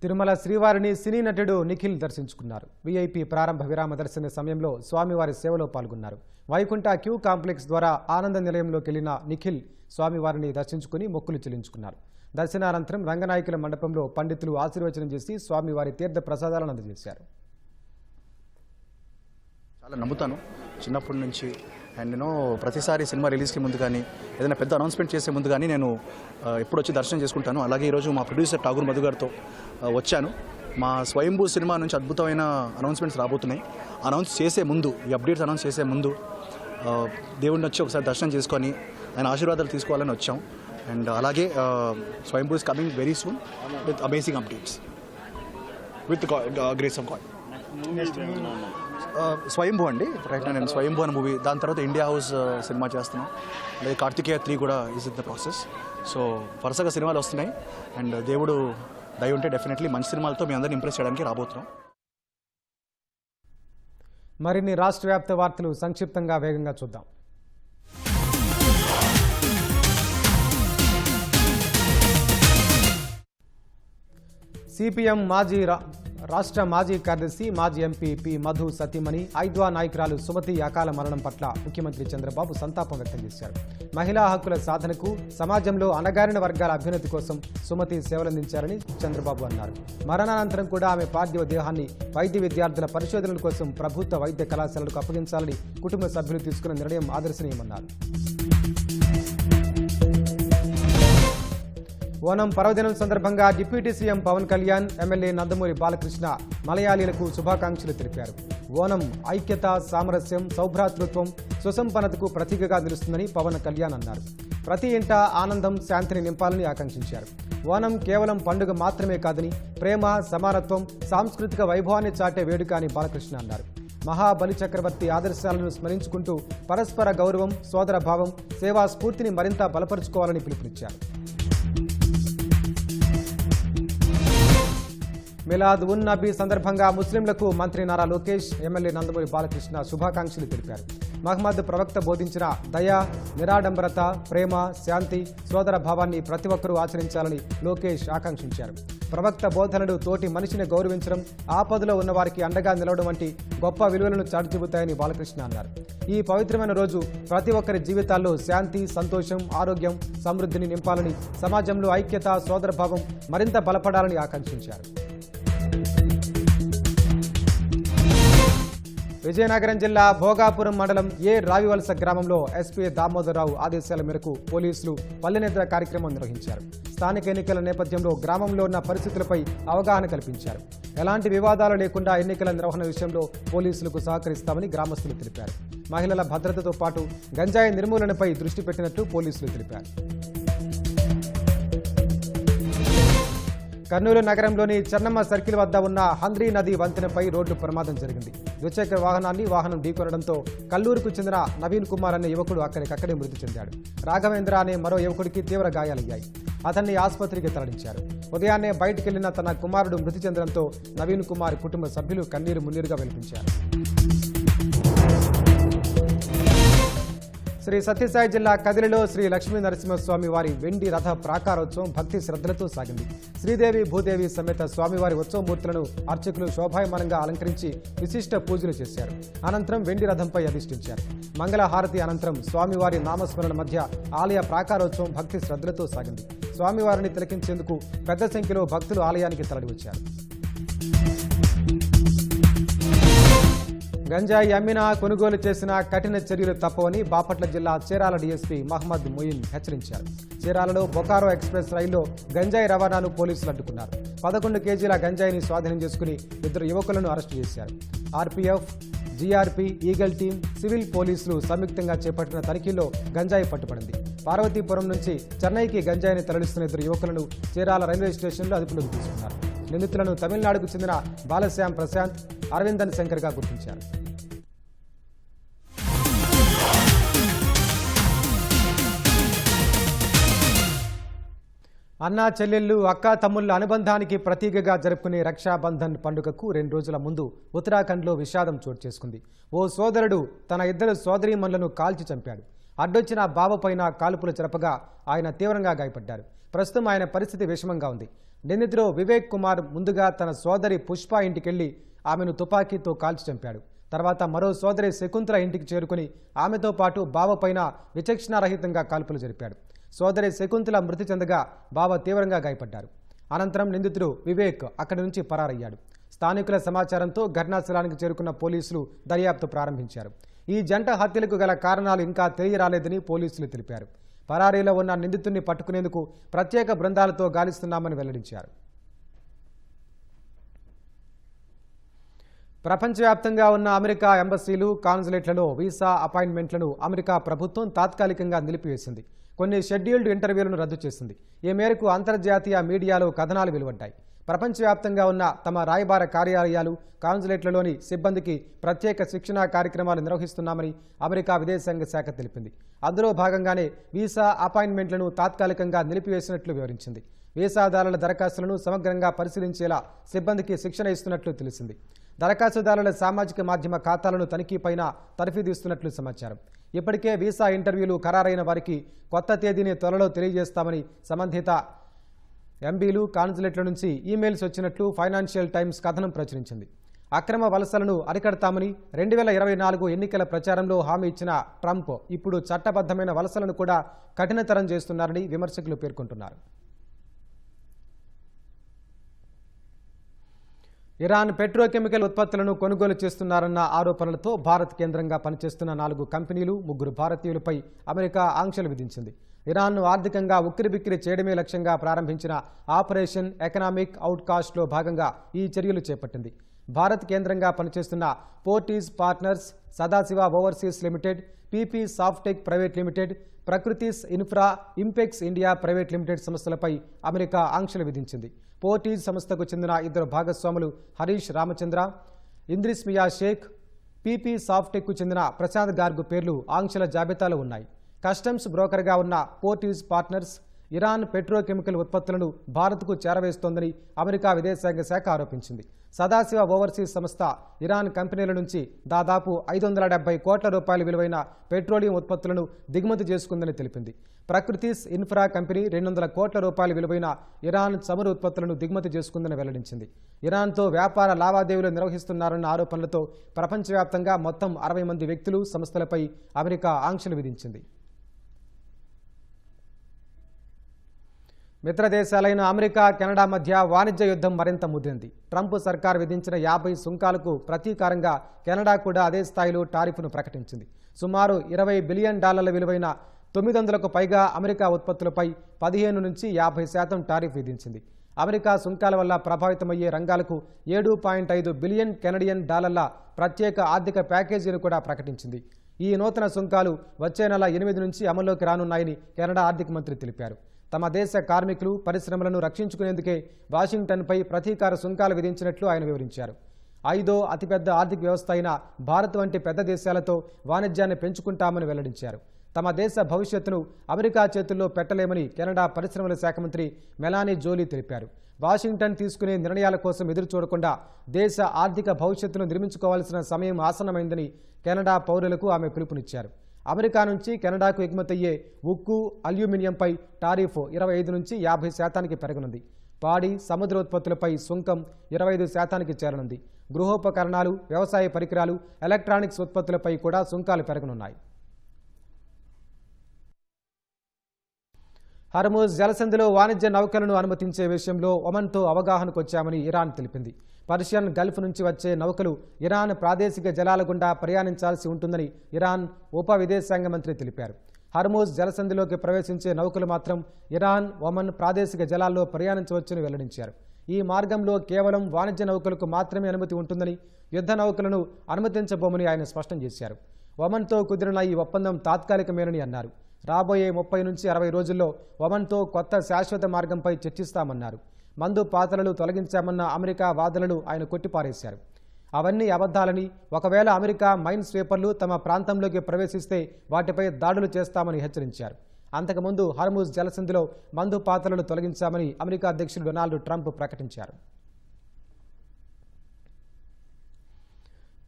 తిరుమల శ్రీవారిని సినీ నటుడు నిఖిల్ దర్శించుకున్నారు. వీఐపీ ప్రారంభ విరామ దర్శన సమయంలో స్వామివారి సేవలో పాల్గొన్నారు. వైకుంఠ క్యూ కాంప్లెక్స్ ద్వారా ఆనంద నిలయంలోకి వెళ్లిన నిఖిల్ స్వామివారిని దర్శించుకుని మొక్కులు చెల్లించుకున్నారు. దర్శనానంతరం రంగనాయకుల మండపంలో పండితులు ఆశీర్వచనం చేసి స్వామివారి తీర్థ ప్రసాదాలను అందజేశారు. చాలా నమ్ముతాను చిన్నప్పటి నుంచి. అండ్ నేను ప్రతిసారి సినిమా రిలీజ్కి ముందు కానీ ఏదైనా పెద్ద అనౌన్స్మెంట్ చేసే ముందు కానీ నేను ఎప్పుడు వచ్చి దర్శనం చేసుకుంటాను. అలాగే ఈరోజు మా ప్రొడ్యూసర్ ఠాగూర్ మధు గారితో వచ్చాను. మా స్వయంభూ సినిమా నుంచి అద్భుతమైన అనౌన్స్మెంట్స్ రాబోతున్నాయి. అనౌన్స్ చేసే ముందు, ఈ అప్డేట్స్ అనౌన్స్ చేసే ముందు దేవుడిని వచ్చి ఒకసారి దర్శనం చేసుకొని ఆయన ఆశీర్వాదాలు తీసుకోవాలని వచ్చాం. అండ్ అలాగే స్వయంభూ is coming very soon with amazing updates with grace of God. స్వయంభూ అండి, రైట్ నేను స్వయంభూ అనే మూవీ, దాని తర్వాత ఇండియా హౌస్ సినిమా చేస్తున్నాం. అలాగే కార్తికేయ 3 కూడా is in the process. So వరుసగా సినిమాలు వస్తున్నాయి అండ్ దేవుడు దయ ఉంటే డెఫినెట్లీ మంచి సినిమాలతో మీ అందరిని ఇంప్రెస్ చేయడానికి రాబోతున్నాం. మరిన్ని రాష్ట్ర వ్యాప్త వార్తలు సంక్షిప్తంగా వేగంగా చూద్దాం. సిపిఎం రాష్ట్ర మాజీ కార్యదర్శి మాజీ ఎంపీ పి మధు సతీమణి ఐద్వా నాయకురాలు సుమతి అకాల మరణం పట్ల ముఖ్యమంత్రి చంద్రబాబు సంతాపం వ్యక్తం చేశారు. మహిళా హక్కుల సాధనకు, సమాజంలో అణగారిన వర్గాల అభ్యున్నతి కోసం సుమతి సేవలందించారని చంద్రబాబు అన్నారు. మరణానంతరం కూడా ఆమె పార్థివ దేహాన్ని వైద్య విద్యార్థుల పరిశోధనల కోసం ప్రభుత్వ వైద్య కళాశాలలకు అప్పగించాలని కుటుంబ సభ్యులు తీసుకున్న నిర్ణయం ఆదర్శనీయమన్నారు. ఓనం పర్వదినం సందర్భంగా deputy CM Pawan Kalyan, MLA Nandamuri Balakrishna మలయాళీలకు శుభాకాంక్షలు తెలిపారు. ఓనం ఐక్యత, సామరస్యం, సౌభ్రాతృత్వం, సుసంపన్నతకు ప్రతీకగా నిలుస్తుందని పవన్ కళ్యాణ్ అన్నారు. ప్రతి ఇంట ఆనందం, శాంతిని నింపాలని ఆకాంక్షించారు. ఓనం కేవలం పండుగ మాత్రమే కాదని ప్రేమ, సమానత్వం, సాంస్కృతిక వైభవాన్ని చాటే వేడుక అని బాలకృష్ణ అన్నారు. మహాబలి చక్రవర్తి ఆదర్శాలను స్మరించుకుంటూ పరస్పర గౌరవం, సోదర భావం, సేవా స్ఫూర్తిని మరింత బలపరుచుకోవాలని పిలుపునిచ్చారు. మిలాద్ ఉన్ నబీ సందర్భంగా ముస్లింలకు మంత్రి నారా లోకేష్, ఎమ్మెల్యే నందమూరి బాలకృష్ణ శుభాకాంక్షలు తెలిపారు. మహమ్మద్ ప్రవక్త బోధించిన దయ, నిరాడంబరత, ప్రేమ, శాంతి, సోదర భావాన్ని ప్రతి ఒక్కరూ ఆచరించాలని లోకేష్ ఆకాంక్షించారు. ప్రవక్త బోధనలు తోటి మనిషిని గౌరవించడం, ఆపదలో ఉన్నవారికి అండగా నిలవడం వంటి గొప్ప విలువలను చాటి చెబుతాయని బాలకృష్ణ అన్నారు. ఈ పవిత్రమైన రోజు ప్రతి ఒక్కరి జీవితాల్లో శాంతి, సంతోషం, ఆరోగ్యం, సమృద్ధిని నింపాలని, సమాజంలో ఐక్యత, సోదరభావం మరింత బలపడాలని ఆకాంక్షించారు. విజయనగరం జిల్లా భోగాపురం మండలం రావివలస గ్రామంలో ఎస్పీ దామోదరరావు ఆదేశాల మేరకు పోలీసులు పల్లెనిద్ర కార్యక్రమం నిర్వహించారు. స్థానిక ఎన్నికల నేపథ్యంలో గ్రామంలో ఉన్న పరిస్థితులపై అవగాహన కల్పించారు. ఎలాంటి వివాదాలు లేకుండా ఎన్నికల నిర్వహణ విషయంలో పోలీసులకు సహకరిస్తామని గ్రామస్తులు తెలిపారు. మహిళల భద్రతతో పాటు గంజాయి నిర్మూలనపై దృష్టి పెట్టినట్లు పోలీసులు తెలిపారు. కర్నూలు నగరంలోని చెన్నమ్మ సర్కిల్ వద్ద ఉన్న హంద్రీ నది వంతెనపై రోడ్డు ప్రమాదం జరిగింది. ద్విచక్ర వాహనం ఢీకొనడంతో కల్లూరుకు చెందిన నవీన్ కుమార్ అనే యువకుడు అక్కడికక్కడే మృతి చెందాడు. రాఘవేంద్ర అనే మరో యువకుడికి తీవ్ర గాయాలయ్యాయి. అతన్ని ఆసుపత్రికి తరలించారు. ఉదయాన్నే బయటికెళ్లిన తన కుమారుడు మృతి చెందడంతో నవీన్ కుమార్ కుటుంబ సభ్యులు కన్నీరు మున్నీరుగా వెలిపించారు. శ్రీ సత్యసాయి జిల్లా కదిలిలో శ్రీ లక్ష్మీ నరసింహస్వామి వారి వెండి రథ ప్రాకారోత్సవం భక్తి శ్రద్ధలతో సాగింది. శ్రీదేవి భూదేవి సమేత స్వామివారి ఉత్సవమూర్తులను అర్చకులు శోభాయమానంగా అలంకరించి విశిష్ట పూజలు చేశారు. అనంతరం వెండి రథంపై అధిష్ఠించారు. మంగళహారతి అనంతరం స్వామివారి నామస్మరణ మధ్య ఆలయ ప్రాకారోత్సవం భక్తి శ్రద్ధలతో సాగింది. స్వామివారిని తిలకించేందుకు పెద్ద సంఖ్యలో భక్తులు ఆలయానికి తరలివచ్చారు. గంజాయి అమ్మినా, కొనుగోలు చేసినా కఠిన చర్యలు తప్పవని బాపట్ల జిల్లా చీరాల డీఎస్పీ మహమ్మద్ మొయిన్ హెచ్చరించారు. చీరాలలో బొకారో ఎక్స్ప్రెస్ రైల్లో గంజాయి రవాణాను పోలీసులు అడ్డుకున్నారు. 11 కేజీల గంజాయిని స్వాధీనం చేసుకుని 2 యువకులను అరెస్టు చేశారు. RPF, GRP, eagle team, civil పోలీసులు సంయుక్తంగా చేపట్టిన తనిఖీల్లో గంజాయి పట్టుబడింది. పార్వతీపురం నుంచి చెన్నైకి గంజాయిని తరలిస్తున్న 2 యువకులను చీరాల రైల్వే స్టేషన్లో అదుపులోకి తీసుకున్నారు. నిందితులను తమిళనాడుకు చెందిన బాలశ్యామ్ ప్రశాంత్, అరవిందన్ శంకర్గా గుర్తించారు. అన్నా చెల్లెళ్లు, అక్కా తమ్ముళ్ల అనుబంధానికి ప్రతీకగా జరుపుకునే రక్షాబంధన్ పండుగకు 2 రోజుల ముందు ఉత్తరాఖండ్లో విషాదం చోటు చేసుకుంది. ఓ సోదరుడు తన 2 సోదరీమణులను కాల్చి చంపాడు. అడ్డొచ్చిన బావపైన కాల్పులు జరపగా ఆయన తీవ్రంగా గాయపడ్డారు. ప్రస్తుతం ఆయన పరిస్థితి విషమంగా ఉంది. నిందితుడు వివేక్ కుమార్ ముందుగా తన సోదరి పుష్ప ఇంటికెళ్లి ఆమెను తుపాకీతో కాల్చి చంపాడు. తర్వాత మరో సోదరి శకుంతల ఇంటికి చేరుకుని ఆమెతో పాటు బావపైన విచక్షణారహితంగా కాల్పులు జరిపాడు. సోదరి శకుంతల మృతి చెందగా బావ తీవ్రంగా గాయపడ్డారు. అనంతరం నిందితుడు వివేక్ అక్కడి నుంచి పరారయ్యాడు. స్థానికుల సమాచారంతో ఘటనాస్థలానికి చేరుకున్న పోలీసులు దర్యాప్తు ప్రారంభించారు. ఈ జంట హత్యలకు గల కారణాలు ఇంకా తెలియరాలేదని పోలీసులు తెలిపారు. పరారీలో ఉన్న నిందితుడిని పట్టుకునేందుకు ప్రత్యేక బృందాలతో గాలిస్తున్నామని వెల్లడించారు. ప్రపంచవ్యాప్తంగా ఉన్న అమెరికా ఎంబసీలు కాన్సులేట్లలో వీసా అపాయింట్మెంట్లను అమెరికా ప్రభుత్వం తాత్కాలికంగా నిలిపివేసింది. కొన్ని షెడ్యూల్డ్ ఇంటర్వ్యూలను రద్దు చేసింది. ఈ మేరకు అంతర్జాతీయ మీడియాలో కథనాలు వెలువడ్డాయి. ప్రపంచవ్యాప్తంగా ఉన్న తమ రాయబార కార్యాలయాలు, కాన్సులేట్లలోని సిబ్బందికి ప్రత్యేక శిక్షణా కార్యక్రమాలు నిర్వహిస్తున్నామని అమెరికా విదేశాంగ శాఖ తెలిపింది. అందులో భాగంగానే వీసా అపాయింట్మెంట్లను తాత్కాలికంగా నిలిపివేసినట్లు వివరించింది. వీసాదారుల దరఖాస్తులను సమగ్రంగా పరిశీలించేలా సిబ్బందికి శిక్షణ ఇస్తున్నట్లు తెలిసింది. దరఖాస్తుదారుల సామాజిక మాధ్యమ ఖాతాలను తనిఖీపైన తర్ఫీదు ఇస్తున్నట్లు సమాచారం. ఇప్పటికే వీసా ఇంటర్వ్యూలు ఖరారైన వారికి కొత్త తేదీని త్వరలో తెలియజేస్తామని సంబంధిత ఎంబీలు, కాన్సులేట్ల నుంచి ఈమెయిల్స్ వచ్చినట్లు ఫైనాన్షియల్ టైమ్స్ కథనం ప్రచురించింది. అక్రమ వలసలను అరికడతామని 2024 ఎన్నికల ప్రచారంలో హామీ ఇచ్చిన ట్రంప్ ఇప్పుడు చట్టబద్ధమైన వలసలను కూడా కఠినతరం చేస్తున్నారని విమర్శకులు పేర్కొంటున్నారు. ఇరాన్ పెట్రోకెమికల్ ఉత్పత్తులను కొనుగోలు చేస్తున్నారన్న ఆరోపణలతో భారత్ కేంద్రంగా పనిచేస్తున్న 4 కంపెనీలు, 3 భారతీయులపై అమెరికా ఆంక్షలు విధించింది. ఇరాన్ను ఆర్థికంగా ఉక్కిరిబిక్కిరి చేయడమే లక్ష్యంగా ప్రారంభించిన ఆపరేషన్ ఎకనామిక్ అవుట్కాస్ట్లో భాగంగా ఈ చర్యలు చేపట్టింది. భారత్ కేంద్రంగా పనిచేస్తున్న Portis partners, Sadashiva overseas limited, PP Softech private limited, ప్రకృతిస్ infra, impex India private limited సంస్థలపై అమెరికా ఆంక్షలు విధించింది. పోర్టీస్ సంస్థకు చెందిన 2 భాగస్వాములు హరీష్ రామచంద్ర, ఇంద్రిస్ మియా షేక్, పీపీ సాఫ్టెక్కు చెందిన ప్రశాంత్ గార్గ్ పేర్లు ఆంక్షల జాబితాలో ఉన్నాయి. కస్టమ్స్ బ్రోకర్గా ఉన్న పోర్టీస్ పార్ట్నర్స్ ఇరాన్ పెట్రోకెమికల్ ఉత్పత్తులను భారత్కు చేరవేస్తోందని అమెరికా విదేశాంగ శాఖ ఆరోపించింది. సదాశివ ఓవర్సీస్ సంస్థ ఇరాన్ కంపెనీల నుంచి దాదాపు 570 కోట్ల రూపాయల విలువైన పెట్రోలియం ఉత్పత్తులను దిగుమతి చేసుకుందని తెలిపింది. ప్రకృతిస్ ఇన్ఫ్రా కంపెనీ 200 కోట్ల రూపాయల విలువైన ఇరాన్ చమురు ఉత్పత్తులను దిగుమతి చేసుకుందని వెల్లడించింది. ఇరాన్తో వ్యాపార లావాదేవీలు నిర్వహిస్తున్నారన్న ఆరోపణలతో ప్రపంచవ్యాప్తంగా మొత్తం 60 మంది వ్యక్తులు, సంస్థలపై అమెరికా ఆంక్షలు విధించింది. మిత్రదేశాలైన అమెరికా, కెనడా మధ్య వాణిజ్య యుద్ధం మరింత ముదిరింది. ట్రంప్ సర్కార్ విధించిన 50 సుంకాలకు ప్రతీకారంగా కెనడా కూడా అదే స్థాయిలో టారిఫ్ను ప్రకటించింది. సుమారు $20 బిలియన్ విలువైన 900కు పైగా అమెరికా ఉత్పత్తులపై 15 నుంచి 50% టారిఫ్ విధించింది. అమెరికా సుంకాల వల్ల ప్రభావితమయ్యే రంగాలకు $7.5 బిలియన్ కెనడియన్ డాలర్ల ప్రత్యేక ఆర్థిక ప్యాకేజీని కూడా ప్రకటించింది. ఈ నూతన సుంకాలు వచ్చే నెల 8 నుంచి అమల్లోకి రానున్నాయని కెనడా ఆర్థిక మంత్రి తెలిపారు. తమ దేశ కార్మికులు, పరిశ్రమలను రక్షించుకునేందుకే వాషింగ్టన్పై ప్రతీకార సుంకాలు విధించినట్లు ఆయన వివరించారు. 5వ అతిపెద్ద ఆర్థిక వ్యవస్థ అయిన భారత్ వంటి పెద్ద దేశాలతో వాణిజ్యాన్ని పెంచుకుంటామని వెల్లడించారు. తమ దేశ భవిష్యత్తును అమెరికా చేతుల్లో పెట్టలేమని కెనడా పరిశ్రమల శాఖ మంత్రి మెలానీ జోలీ తెలిపారు. వాషింగ్టన్ తీసుకునే నిర్ణయాల కోసం ఎదురు చూడకుండా దేశ ఆర్థిక భవిష్యత్తును నిర్మించుకోవాల్సిన సమయం ఆసన్నమైందని కెనడా పౌరులకు ఆమె పిలుపునిచ్చారు. అమెరికా నుంచి కెనడాకు ఎగుమతయ్యే ఉక్కు, అల్యూమినియంపై టారిఫ్ 25 నుంచి 50% పెరగనుంది. పాడి, సముద్ర ఉత్పత్తులపై సుంకం 25% చేరనుంది. గృహోపకరణాలు, వ్యవసాయ పరికరాలు, ఎలక్ట్రానిక్స్ ఉత్పత్తులపై కూడా సుంకాలు పెరగనున్నాయి. హర్ముజ్ జలసంధిలో వాణిజ్య నౌకలను అనుమతించే విషయంలో ఒమన్తో అవగాహనకు వచ్చామని ఇరాన్ తెలిపింది. పర్షియన్ గల్ఫ్ నుంచి వచ్చే నౌకలు ఇరాన్ ప్రాదేశిక జలాల గుండా ప్రయాణించాల్సి ఉంటుందని ఇరాన్ ఉప విదేశాంగ మంత్రి తెలిపారు. హర్ముజ్ జలసంధిలోకి ప్రవేశించే నౌకలు మాత్రం ఇరాన్, ఒమన్ ప్రాదేశిక జలాల్లో ప్రయాణించవచ్చని వెల్లడించారు. ఈ మార్గంలో కేవలం వాణిజ్య నౌకలకు మాత్రమే అనుమతి ఉంటుందని, యుద్ధ నౌకలను అనుమతించబోమని ఆయన స్పష్టం చేశారు. ఒమన్తో కుదిరిన ఈ ఒప్పందం తాత్కాలికమేనని అన్నారు. రాబోయే 30 నుంచి 60 రోజుల్లో ఒమన్తో కొత్త శాశ్వత మార్గంపై చర్చిస్తామన్నారు. మందు పాత్రలు తొలగించామన్న అమెరికా వాదనలు ఆయన కొట్టిపారేశారు. అవన్నీ అబద్ధాలని, ఒకవేళ అమెరికా మైన్ స్వీపర్లు తమ ప్రాంతంలోకి ప్రవేశిస్తే వాటిపై దాడులు చేస్తామని హెచ్చరించారు. అంతకుముందు హర్ముజ్ జలసంధిలో మందు పాత్రలు తొలగించామని అమెరికా అధ్యక్షుడు డొనాల్డ్ ట్రంప్ ప్రకటించారు.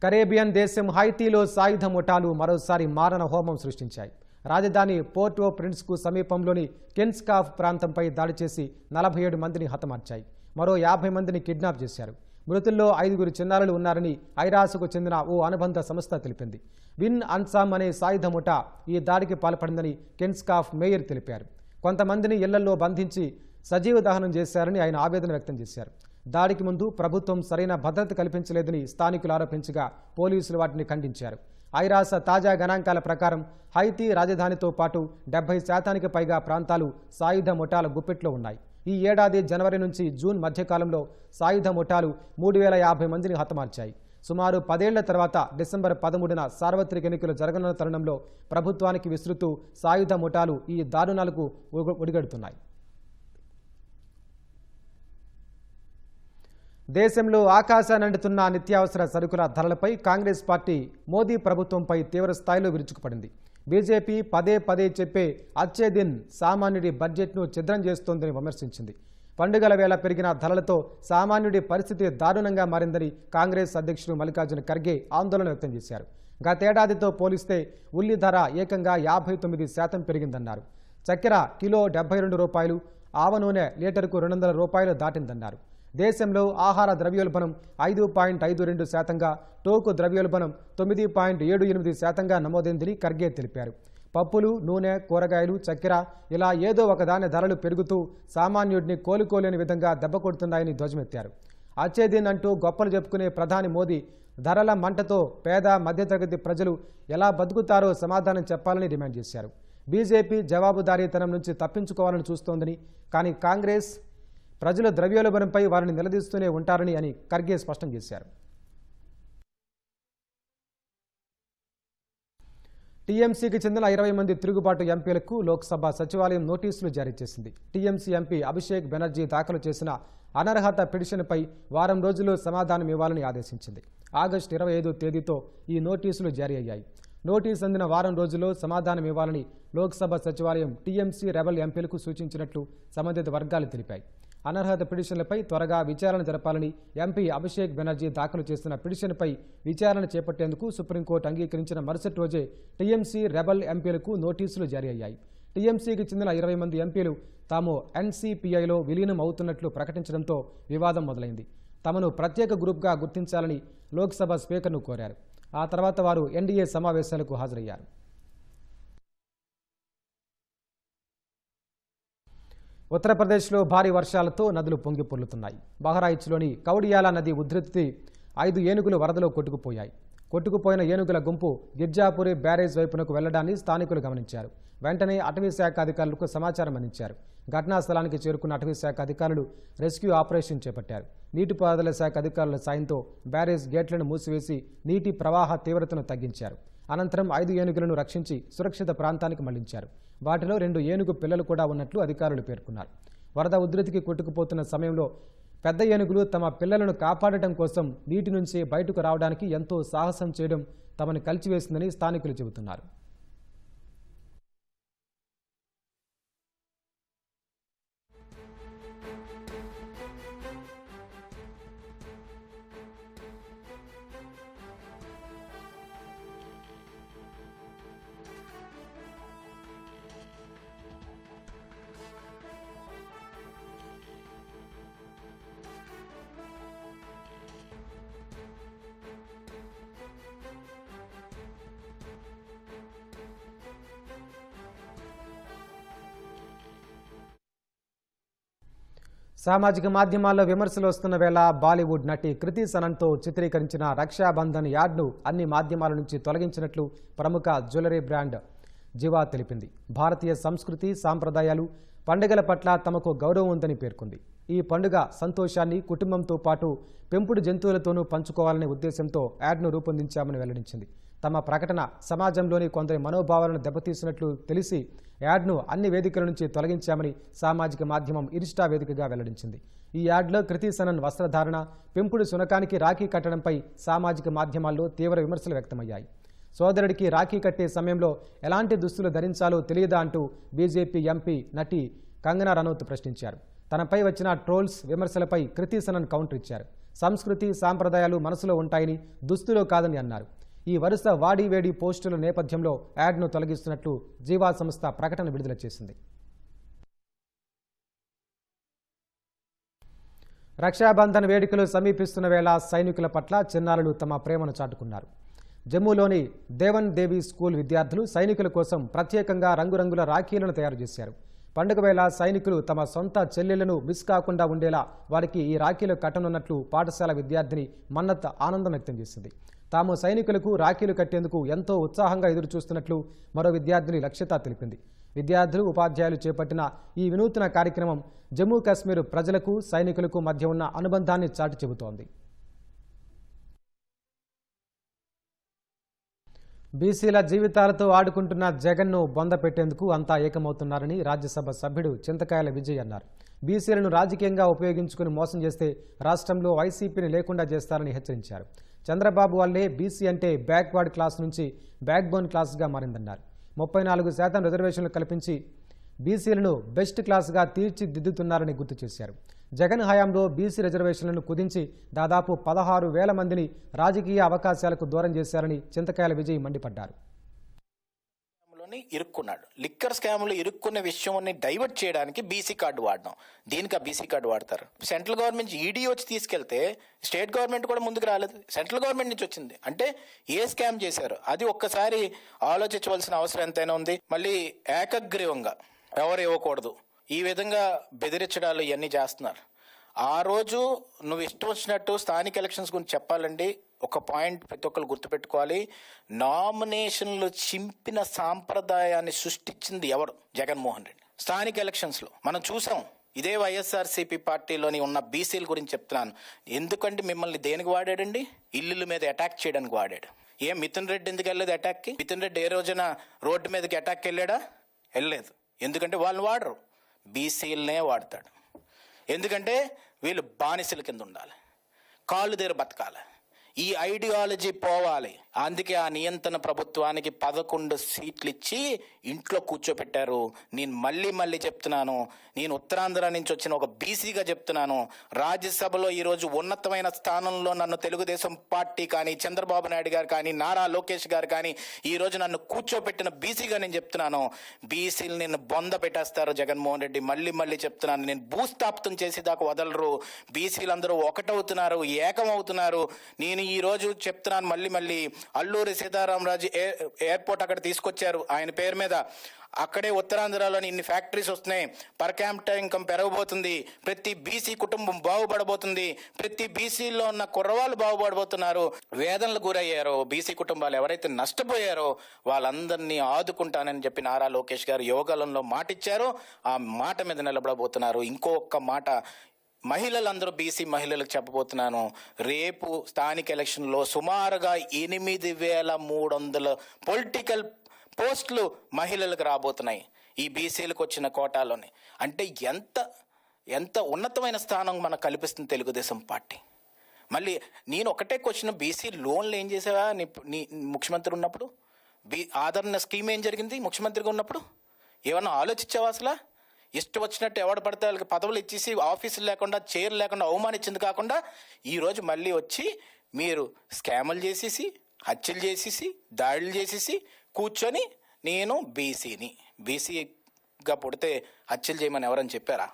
కరేబియన్ దేశం హైతీలో సాయుధ ముఠాలు మరోసారి మారణ హోమం సృష్టించాయి. రాజధాని పోర్ట్ ఓ ప్రిన్స్కు సమీపంలోని కెన్స్కాఫ్ ప్రాంతంపై దాడి చేసి 47 మందిని హతమార్చాయి. మరో 50 మందిని కిడ్నాప్ చేశారు. మృతుల్లో 5 చిన్నారులు ఉన్నారని ఐరాసుకు చెందిన ఓ అనుబంధ సంస్థ తెలిపింది. విన్ అన్సామ్ అనే సాయుధ ముఠా ఈ దాడికి పాల్పడిందని కెన్స్కాఫ్ మేయర్ తెలిపారు. కొంతమందిని ఇళ్లలో బంధించి సజీవ దహనం చేశారని ఆయన ఆవేదన వ్యక్తం చేశారు. దాడికి ముందు ప్రభుత్వం సరైన భద్రత కల్పించలేదని స్థానికులు ఆరోపించగా పోలీసులు వాటిని ఖండించారు. ఐరాస తాజా గణాంకాల ప్రకారం హైతీ రాజధానితో పాటు 70% పైగా ప్రాంతాలు సాయుధ ముఠాల గుప్పెట్లో ఉన్నాయి. ఈ ఏడాది జనవరి నుంచి జూన్ మధ్యకాలంలో సాయుధ ముఠాలు 3050 మందిని హతమార్చాయి. సుమారు 10 ఏళ్ల తర్వాత డిసెంబర్ 13న సార్వత్రిక ఎన్నికలు జరగనున్న తరుణంలో ప్రభుత్వానికి విస్తృతు సాయుధ ముఠాలు ఈ దారుణాలకు ఒడిగడుతున్నాయి. దేశంలో ఆకాశానంటుతున్న నిత్యావసర సరుకుల ధరలపై కాంగ్రెస్ పార్టీ మోదీ ప్రభుత్వంపై తీవ్ర స్థాయిలో విరుచుకుపడింది. బీజేపీ పదే చెప్పే అచ్చే దిన్ సామాన్యుడి బడ్జెట్ను ఛిద్రం చేస్తోందని విమర్శించింది. పండుగల వేళ పెరిగిన ధరలతో సామాన్యుడి పరిస్థితి దారుణంగా మారిందని కాంగ్రెస్ అధ్యక్షుడు మల్లికార్జున ఖర్గే ఆందోళన వ్యక్తం చేశారు. గతేడాదితో పోలిస్తే ఉల్లి ధర ఏకంగా 59% పెరిగిందన్నారు. చక్కెర కిలో 72 రూపాయలు, ఆవ నూనె లీటరుకు 200 రూపాయలు దాటిందన్నారు. దేశంలో ఆహార ద్రవ్యోల్బణం 5.52%గా, టోకు ద్రవ్యోల్బణం 9.78%గా నమోదైందని ఖర్గే తెలిపారు. పప్పులు, నూనె, కూరగాయలు, చక్కెర ఇలా ఏదో ఒకదాని ధరలు పెరుగుతూ సామాన్యుడిని కోలుకోలేని విధంగా దెబ్బకొడుతున్నాయని ధ్వజమెత్తారు. అచ్చేదిన్ అంటూ గొప్పలు చెప్పుకునే ప్రధాని మోదీ ధరల మంటతో పేద మధ్యతరగతి ప్రజలు ఎలా బతుకుతారో సమాధానం చెప్పాలని డిమాండ్ చేశారు. బీజేపీ జవాబుదారీతనం నుంచి తప్పించుకోవాలని చూస్తోందని, కానీ కాంగ్రెస్ ప్రజల ద్రవ్యోల్బణంపై వారిని నిలదీస్తూనే ఉంటారని అని ఖర్గే స్పష్టం చేశారు. టీఎంసీకి చెందిన 20 మంది తిరుగుబాటు ఎంపీలకు లోక్సభ సచివాలయం నోటీసులు జారీ చేసింది. టీఎంసీ ఎంపీ అభిషేక్ బెనర్జీ దాఖలు చేసిన అనర్హత పిటిషన్పై వారం రోజుల్లో సమాధానం ఇవ్వాలని ఆదేశించింది. ఆగస్టు 25 తేదీతో ఈ నోటీసులు జారీ అయ్యాయి. నోటీసు అందిన వారం రోజుల్లో సమాధానం ఇవ్వాలని లోక్సభ సచివాలయం టీఎంసీ రెబల్ ఎంపీలకు సూచించినట్లు సంబంధిత వర్గాలు తెలిపాయి. అనర్హత పిటిషన్లపై త్వరగా విచారణ జరపాలని ఎంపీ అభిషేక్ బెనర్జీ దాఖలు చేసిన పిటిషన్పై విచారణ చేపట్టేందుకు సుప్రీంకోర్టు అంగీకరించిన మరుసటి రోజే టీఎంసీ రెబల్ ఎంపీలకు నోటీసులు జారీ అయ్యాయి. టీఎంసీకి చెందిన 20 మంది ఎంపీలు తాము ఎన్సీపీఐలో విలీనం అవుతున్నట్లు ప్రకటించడంతో వివాదం మొదలైంది. తమను ప్రత్యేక గ్రూప్గా గుర్తించాలని లోక్సభ స్పీకర్ను కోరారు. ఆ తర్వాత వారు ఎన్డీఏ సమావేశాలకు హాజరయ్యారు. ఉత్తరప్రదేశ్లో భారీ వర్షాలతో నదులు పొంగి పొర్లుతున్నాయి. బహరాయిచ్లోని కౌడియాలా నది ఉధృతి 5 ఏనుగులు వరదలో కొట్టుకుపోయాయి. కొట్టుకుపోయిన ఏనుగుల గుంపు గిర్జాపురి బ్యారేజ్ వైపునకు వెళ్లడాన్ని స్థానికులు గమనించారు. వెంటనే అటవీశాఖ అధికారులకు సమాచారం అందించారు. ఘటనా స్థలానికి చేరుకున్న అటవీశాఖ అధికారులు రెస్క్యూ ఆపరేషన్ చేపట్టారు. నీటిపారుదల శాఖ అధికారుల సాయంతో బ్యారేజ్ గేట్లను మూసివేసి నీటి ప్రవాహ తీవ్రతను తగ్గించారు. అనంతరం 5 ఏనుగులను రక్షించి సురక్షిత ప్రాంతానికి మళ్లించారు. వాటిలో 2 ఏనుగు పిల్లలు కూడా ఉన్నట్లు అధికారులు పేర్కొన్నారు. వరద ఉధృతికి కొట్టుకుపోతున్న సమయంలో పెద్ద ఏనుగులు తమ పిల్లలను కాపాడటం కోసం నీటి నుంచి బయటకు రావడానికి ఎంతో సాహసం చేయడం తమను కలిచివేసిందని స్థానికులు చెబుతున్నారు. సామాజిక మాధ్యమాల్లో విమర్శలు వస్తున్న వేళ బాలీవుడ్ నటి కృతి సనన్తో చిత్రీకరించిన రక్షాబంధన్ యాడ్ను అన్ని మాధ్యమాల నుంచి తొలగించినట్లు ప్రముఖ జ్యువెలరీ బ్రాండ్ జివా తెలిపింది. భారతీయ సంస్కృతి, సాంప్రదాయాలు, పండుగల పట్ల తమకు గౌరవం ఉందని పేర్కొంది. ఈ పండుగ సంతోషాన్ని కుటుంబంతో పాటు పెంపుడు జంతువులతోనూ పంచుకోవాలనే ఉద్దేశంతో యాడ్ను రూపొందించామని వెల్లడించింది. తమ ప్రకటన సమాజంలోని కొందరి మనోభావాలను దెబ్బతీసినట్లు తెలిసి యాడ్ను అన్ని వేదికల నుంచి తొలగించామని సామాజిక మాధ్యమం ఇన్స్టా వేదికగా వెల్లడించింది. ఈ యాడ్లో కృతి సనన్ వస్త్రధారణ, పెంపుడు శునకానికి రాఖీ కట్టడంపై సామాజిక మాధ్యమాల్లో తీవ్ర విమర్శలు వ్యక్తమయ్యాయి. సోదరుడికి రాఖీ కట్టే సమయంలో ఎలాంటి దుస్తులు ధరించాలో తెలియదా అంటూ బీజేపీ ఎంపీ నటి కంగనా రనౌత్ ప్రశ్నించారు. తనపై వచ్చిన ట్రోల్స్, విమర్శలపై కృతి సనన్ కౌంటర్ ఇచ్చారు. సంస్కృతి, సాంప్రదాయాలు మనసులో ఉంటాయని, దుస్తులో కాదని అన్నారు. ఈ వరుస వాడివేడి పోస్టుల నేపథ్యంలో యాడ్ను తొలగిస్తున్నట్లు జీవా సంస్థ ప్రకటన విడుదల చేసింది. రక్షాబంధన్ వేడుకలు సమీపిస్తున్న వేళ సైనికుల పట్ల చిన్నారులు తమ ప్రేమను చాటుకున్నారు. జమ్మూలోని దేవన్ దేవి స్కూల్ విద్యార్థులు సైనికుల కోసం ప్రత్యేకంగా రంగురంగుల రాఖీలను తయారు చేశారు. పండుగ వేళ సైనికులు తమ సొంత చెల్లెళ్లను మిస్ కాకుండా ఉండేలా వారికి ఈ రాఖీలు కట్టనున్నట్లు పాఠశాల విద్యార్థిని మన్నత్ ఆనందం వ్యక్తం చేసింది. తాము సైనికులకు రాఖీలు కట్టేందుకు ఎంతో ఉత్సాహంగా ఎదురుచూస్తున్నట్లు మరో విద్యార్థిని లక్ష్యత తెలిపింది. విద్యార్థులు, ఉపాధ్యాయులు చేపట్టిన ఈ వినూత్న కార్యక్రమం జమ్మూ కాశ్మీర్ ప్రజలకు, సైనికులకు మధ్య ఉన్న అనుబంధాన్ని చాటి చెబుతోంది. బీసీల జీవితాలతో ఆడుకుంటున్న జగన్ను బొంద పెట్టేందుకు అంతా ఏకమవుతున్నారని రాజ్యసభ సభ్యుడు చింతకాయల విజయ్ అన్నారు. బీసీలను రాజకీయంగా ఉపయోగించుకుని మోసం చేస్తే రాష్ట్రంలో వైసీపీని లేకుండా చేస్తారని హెచ్చరించారు. చంద్రబాబు వల్లే బీసీ అంటే బ్యాక్వర్డ్ క్లాస్ నుంచి బ్యాక్బోన్ క్లాస్గా మారిందన్నారు. 34% రిజర్వేషన్లు కల్పించి బీసీలను బెస్ట్ క్లాస్గా తీర్చిదిద్దుతున్నారని గుర్తు చేశారు. జగన్ హయాంలో బీసీ రిజర్వేషన్లను కుదించి దాదాపు 16,000 మందిని రాజకీయ అవకాశాలకు దూరం చేశారని చింతకాయల విజయ్ మండిపడ్డారు. ఇరుక్కున్నాడు. లిక్కర్ స్కామ్లో ఇరుక్కున్న విషయాన్ని డైవర్ట్ చేయడానికి బీసీ కార్డు వాడడం. దీనికి ఆ బీసీ కార్డు వాడతారు. సెంట్రల్ గవర్నమెంట్ ఈడీ వచ్చి తీసుకెళ్తే స్టేట్ గవర్నమెంట్ కూడా ముందుకు రాలేదు, సెంట్రల్ గవర్నమెంట్ నుంచి వచ్చింది. అంటే ఏ స్కామ్ చేశారు అది ఒక్కసారి ఆలోచించవలసిన అవసరం ఎంతైనా ఉంది. మళ్ళీ ఏకగ్రీవంగా ఎవరు ఇవ్వకూడదు ఈ విధంగా బెదిరించడాలు ఇవన్నీ చేస్తున్నారు. ఆ రోజు నువ్వు ఇష్టం వచ్చినట్టు స్థానిక ఎలక్షన్స్ గురించి చెప్పాలండి. ఒక పాయింట్ ప్రతి ఒక్కరు గుర్తుపెట్టుకోవాలి, నామినేషన్లు చింపిన సాంప్రదాయాన్ని సృష్టించింది ఎవరు? జగన్మోహన్ రెడ్డి. స్థానిక ఎలక్షన్స్లో మనం చూసాం. ఇదే వైఎస్ఆర్సీపీ పార్టీలోని ఉన్న బీసీల గురించి చెప్తున్నాను. ఎందుకంటే మిమ్మల్ని దేనికి వాడాడండి? ఇల్లుల మీద అటాక్ చేయడానికి వాడాడు. మిథున్ రెడ్డి ఎందుకు వెళ్ళలేదు అటాక్కి? మిథున్ రెడ్డి ఏ రోజున రోడ్డు మీదకి అటాక్కి వెళ్ళాడా? వెళ్ళలేదు. ఎందుకంటే వాళ్ళని వాడరు, బీసీలనే వాడతాడు. ఎందుకంటే వీళ్ళు బానిసల కింద ఉండాలి, కాళ్ళు దగ్గర బతకాలి. ఈ ఐడియాలజీ పోవాలి. అందుకే ఆ నియంత్రణ ప్రభుత్వానికి 11 సీట్లు ఇచ్చి ఇంట్లో కూర్చోపెట్టారు. నేను మళ్ళీ చెప్తున్నాను, నేను ఉత్తరాంధ్ర నుంచి వచ్చిన ఒక బీసీగా చెప్తున్నాను. రాజ్యసభలో ఈరోజు ఉన్నతమైన స్థానంలో నన్ను తెలుగుదేశం పార్టీ కానీ, చంద్రబాబు నాయుడు గారు కానీ, నారా లోకేష్ గారు కానీ ఈరోజు నన్ను కూర్చోపెట్టిన బీసీగా నేను చెప్తున్నాను. బీసీలు నిన్ను బొంద పెట్టేస్తారు జగన్మోహన్ రెడ్డి. మళ్ళీ చెప్తున్నాను, నేను భూస్థాపితం చేసేదాకా వదలరు. బీసీలందరూ ఒకటవుతున్నారు, ఏకమవుతున్నారు. నేను ఈరోజు చెప్తున్నాను మళ్ళీ అల్లూరి సీతారామరాజు ఎయిర్పోర్ట్ అక్కడ తీసుకొచ్చారు ఆయన పేరు మీద. అక్కడే ఉత్తరాంధ్రలోని ఇన్ని ఫ్యాక్టరీస్ వస్తున్నాయి. పర్ క్యాపిటల్ ఇన్కమ్ పెరగబోతుంది. ప్రతి బీసీ కుటుంబం బాగుపడబోతుంది. ప్రతి బీసీలో ఉన్న కుర్రవాళ్ళు బాగుపడబోతున్నారు. వేదనలు గురయ్యారో బీసీ కుటుంబాలు ఎవరైతే నష్టపోయారో వాళ్ళందరినీ ఆదుకుంటానని చెప్పి నారా లోకేష్ గారు యోగాలంలో మాటిచ్చారో ఆ మాట మీద నిలబడబోతున్నారు. ఇంకొక మాట మహిళలందరూ బీసీ మహిళలకు చెప్పబోతున్నాను. రేపు స్థానిక ఎలక్షన్లో సుమారుగా 8,300 పొలిటికల్ పోస్టులు మహిళలకు రాబోతున్నాయి ఈ బీసీలకు వచ్చిన కోటాలోనే. అంటే ఎంత ఉన్నతమైన స్థానం మనకు కల్పిస్తుంది తెలుగుదేశం పార్టీ. మళ్ళీ నేను ఒకటే క్వశ్చన్, బీసీ లోన్లు ఏం చేసావా నీ ముఖ్యమంత్రి ఉన్నప్పుడు? ఆదరణ స్కీమ్ ఏం జరిగింది ముఖ్యమంత్రిగా ఉన్నప్పుడు? ఏమన్నా ఆలోచించావా? అసలు ఇష్టం వచ్చినట్టు ఎవడ పడితే వాళ్ళకి పదవులు ఇచ్చేసి ఆఫీసులు లేకుండా చైర్లు లేకుండా అవమానించింది కాకుండా ఈరోజు మళ్ళీ వచ్చి మీరు స్కాములు చేసేసి, హత్యలు చేసేసి, దాడులు చేసేసి కూర్చొని నేను బీసీగా పుడితే హత్యలు చేయమని ఎవరని చెప్పారా?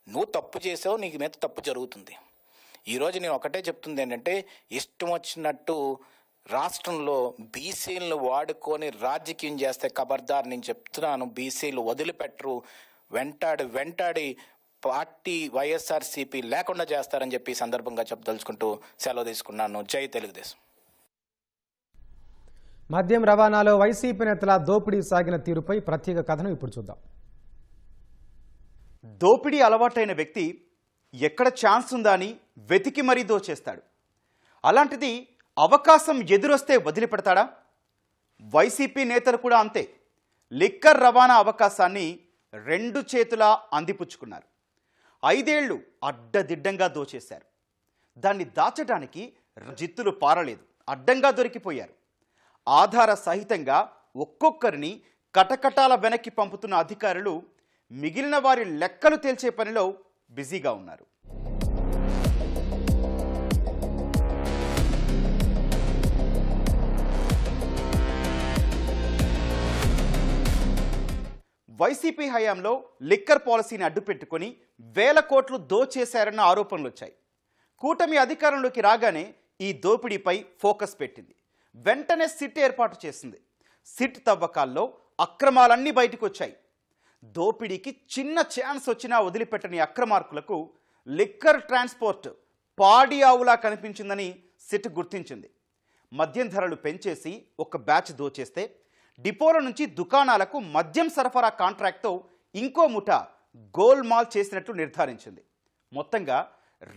నువ్వు తప్పు చేసావు, నీకు మీద తప్పు జరుగుతుంది. ఈరోజు నేను ఒకటే చెప్తుంది ఏంటంటే, ఇష్టం వచ్చినట్టు రాష్ట్రంలో బీసీలను వాడుకొని రాజకీయం చేస్తే ఖబర్దార్ నేను చెప్తున్నాను, బీసీలు వదిలిపెట్టరు. వెంటాడి పార్టీ వైఎస్ఆర్సీపీ లేకుండా చేస్తారని చెప్పి సందర్భంగా చెప్పదలుచుకుంటూ సెలవు తీసుకున్నాను. జై తెలుగుదేశం. మద్యం రవాణాలో వైసీపీ నేతల దోపిడీ సాగిన తీరుపై ప్రత్యేక కథనం ఇప్పుడు చూద్దాం. దోపిడీ అలవాటైన వ్యక్తి ఎక్కడ ఛాన్స్ ఉందా అని వెతికి మరీ దోచేస్తాడు. అలాంటిది అవకాశం ఎదురొస్తే వదిలిపెడతాడా? వైసీపీ నేతలు కూడా అంతే. లిక్కర్ రవాణా అవకాశాన్ని 2 చేతులా అందిపుచ్చుకున్నారు. 5 ఏళ్లు అడ్డదిడ్డంగా దోచేశారు. దాన్ని దాచడానికి జిత్తులు పారలేదు, అడ్డంగా దొరికిపోయారు. ఆధార సహితంగా ఒక్కొక్కరిని కటకటాల వెనక్కి పంపుతున్న అధికారులు మిగిలిన వారి లెక్కలు తేల్చే పనిలో బిజీగా ఉన్నారు. వైసీపీ హయాంలో లిక్కర్ పాలసీని అడ్డుపెట్టుకుని వేల కోట్లు దోచేశారన్న ఆరోపణలు వచ్చాయి. కూటమి అధికారంలోకి రాగానే ఈ దోపిడీపై ఫోకస్ పెట్టింది. వెంటనే సిట్ ఏర్పాటు చేసింది. సిట్ తవ్వకాల్లో అక్రమాలన్నీ బయటకు వచ్చాయి. దోపిడీకి చిన్న ఛాన్స్ వచ్చినా వదిలిపెట్టని అక్రమార్కులకు లిక్కర్ ట్రాన్స్పోర్ట్ పాడి ఆవులా కనిపించిందని సిట్ గుర్తించింది. మద్యం ధరలు పెంచేసి ఒక బ్యాచ్ దోచేస్తే డిపోల నుంచి దుకాణాలకు మద్యం సరఫరా కాంట్రాక్ట్తో ఇంకో ముఠా గోల్మాల్ చేసినట్టు నిర్ధారించింది. మొత్తంగా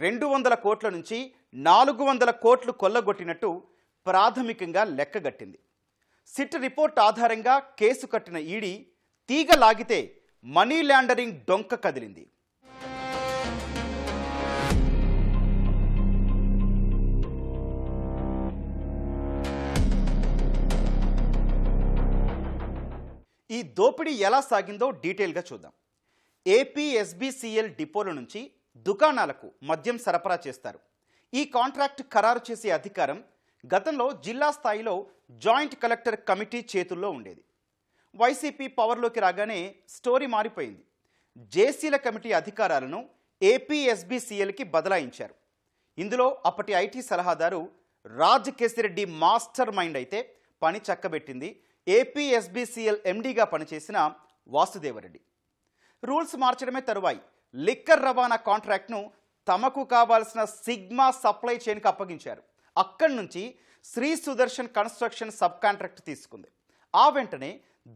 200 కోట్ల నుంచి 400 కోట్లు కొల్లగొట్టినట్టు ప్రాథమికంగా లెక్కగట్టింది. సిట్ రిపోర్ట్ ఆధారంగా కేసు కట్టిన ఈడీ తీగ లాగితే మనీ లాండరింగ్ డొంక కదిలింది. ఈ దోపిడీ ఎలా సాగిందో డీటెయిల్గా చూద్దాం. ఏపీఎస్బీసీఎల్ డిపోల నుంచి దుకాణాలకు మద్యం సరఫరా చేస్తారు. ఈ కాంట్రాక్ట్ ఖరారు చేసే అధికారం గతంలో జిల్లా స్థాయిలో జాయింట్ కలెక్టర్ కమిటీ చేతుల్లో ఉండేది. వైసీపీ పవర్లోకి రాగానే స్టోరీ మారిపోయింది. జేసీల కమిటీ అధికారాలను ఏపీఎస్బీసీఎల్కి బదలాయించారు. ఇందులో అప్పటి ఐటీ సలహాదారు రాజ్ కేసిరెడ్డి మాస్టర్ మైండ్ అయితే పని చక్కబెట్టింది ఏపీఎస్బీసీఎల్ ఎండీగా పనిచేసిన వాసుదేవరెడ్డి. రూల్స్ మార్చడమే తరువాయి లిక్కర్ రవాణా కాంట్రాక్ట్ను తమకు కావాల్సిన సిగ్మా సప్లై చైన్కి అప్పగించారు. అక్కడి నుంచి Shri Sudarshan construction sub contract తీసుకుంది. ఆ వెంటనే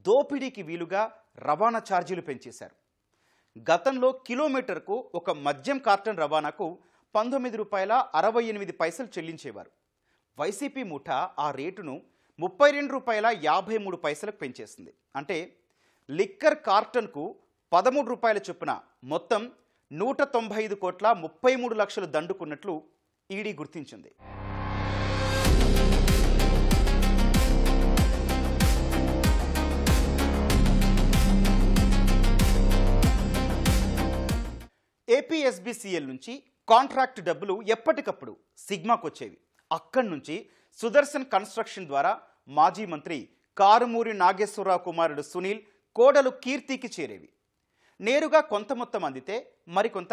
దోపిడీకి వీలుగా రవాణా ఛార్జీలు పెంచేశారు. గతంలో కిలోమీటర్కు ఒక మద్యం కార్టన్ రవాణాకు ₹19.68 చెల్లించేవారు. వైసీపీ ముఠా ఆ రేటును ₹32.53 పెంచేసింది. అంటే లిక్కర్ కార్టన్కు ₹13 చొప్పున మొత్తం 195.33 కోట్ల దండుకున్నట్లు ఈడీ గుర్తించింది. ఏపీఎస్బీసీఎల్ నుంచి కాంట్రాక్ట్ డబ్బులు ఎప్పటికప్పుడు సిగ్మాకు వచ్చేవి. అక్కడి నుంచి సుదర్శన్ కన్స్ట్రక్షన్ ద్వారా మాజీ మంత్రి కారుమూరి నాగేశ్వరరావు కుమారుడు సునీల్, కోడలు కీర్తికి చేరేవి. నేరుగా కొంత మొత్తం అందితే మరికొంత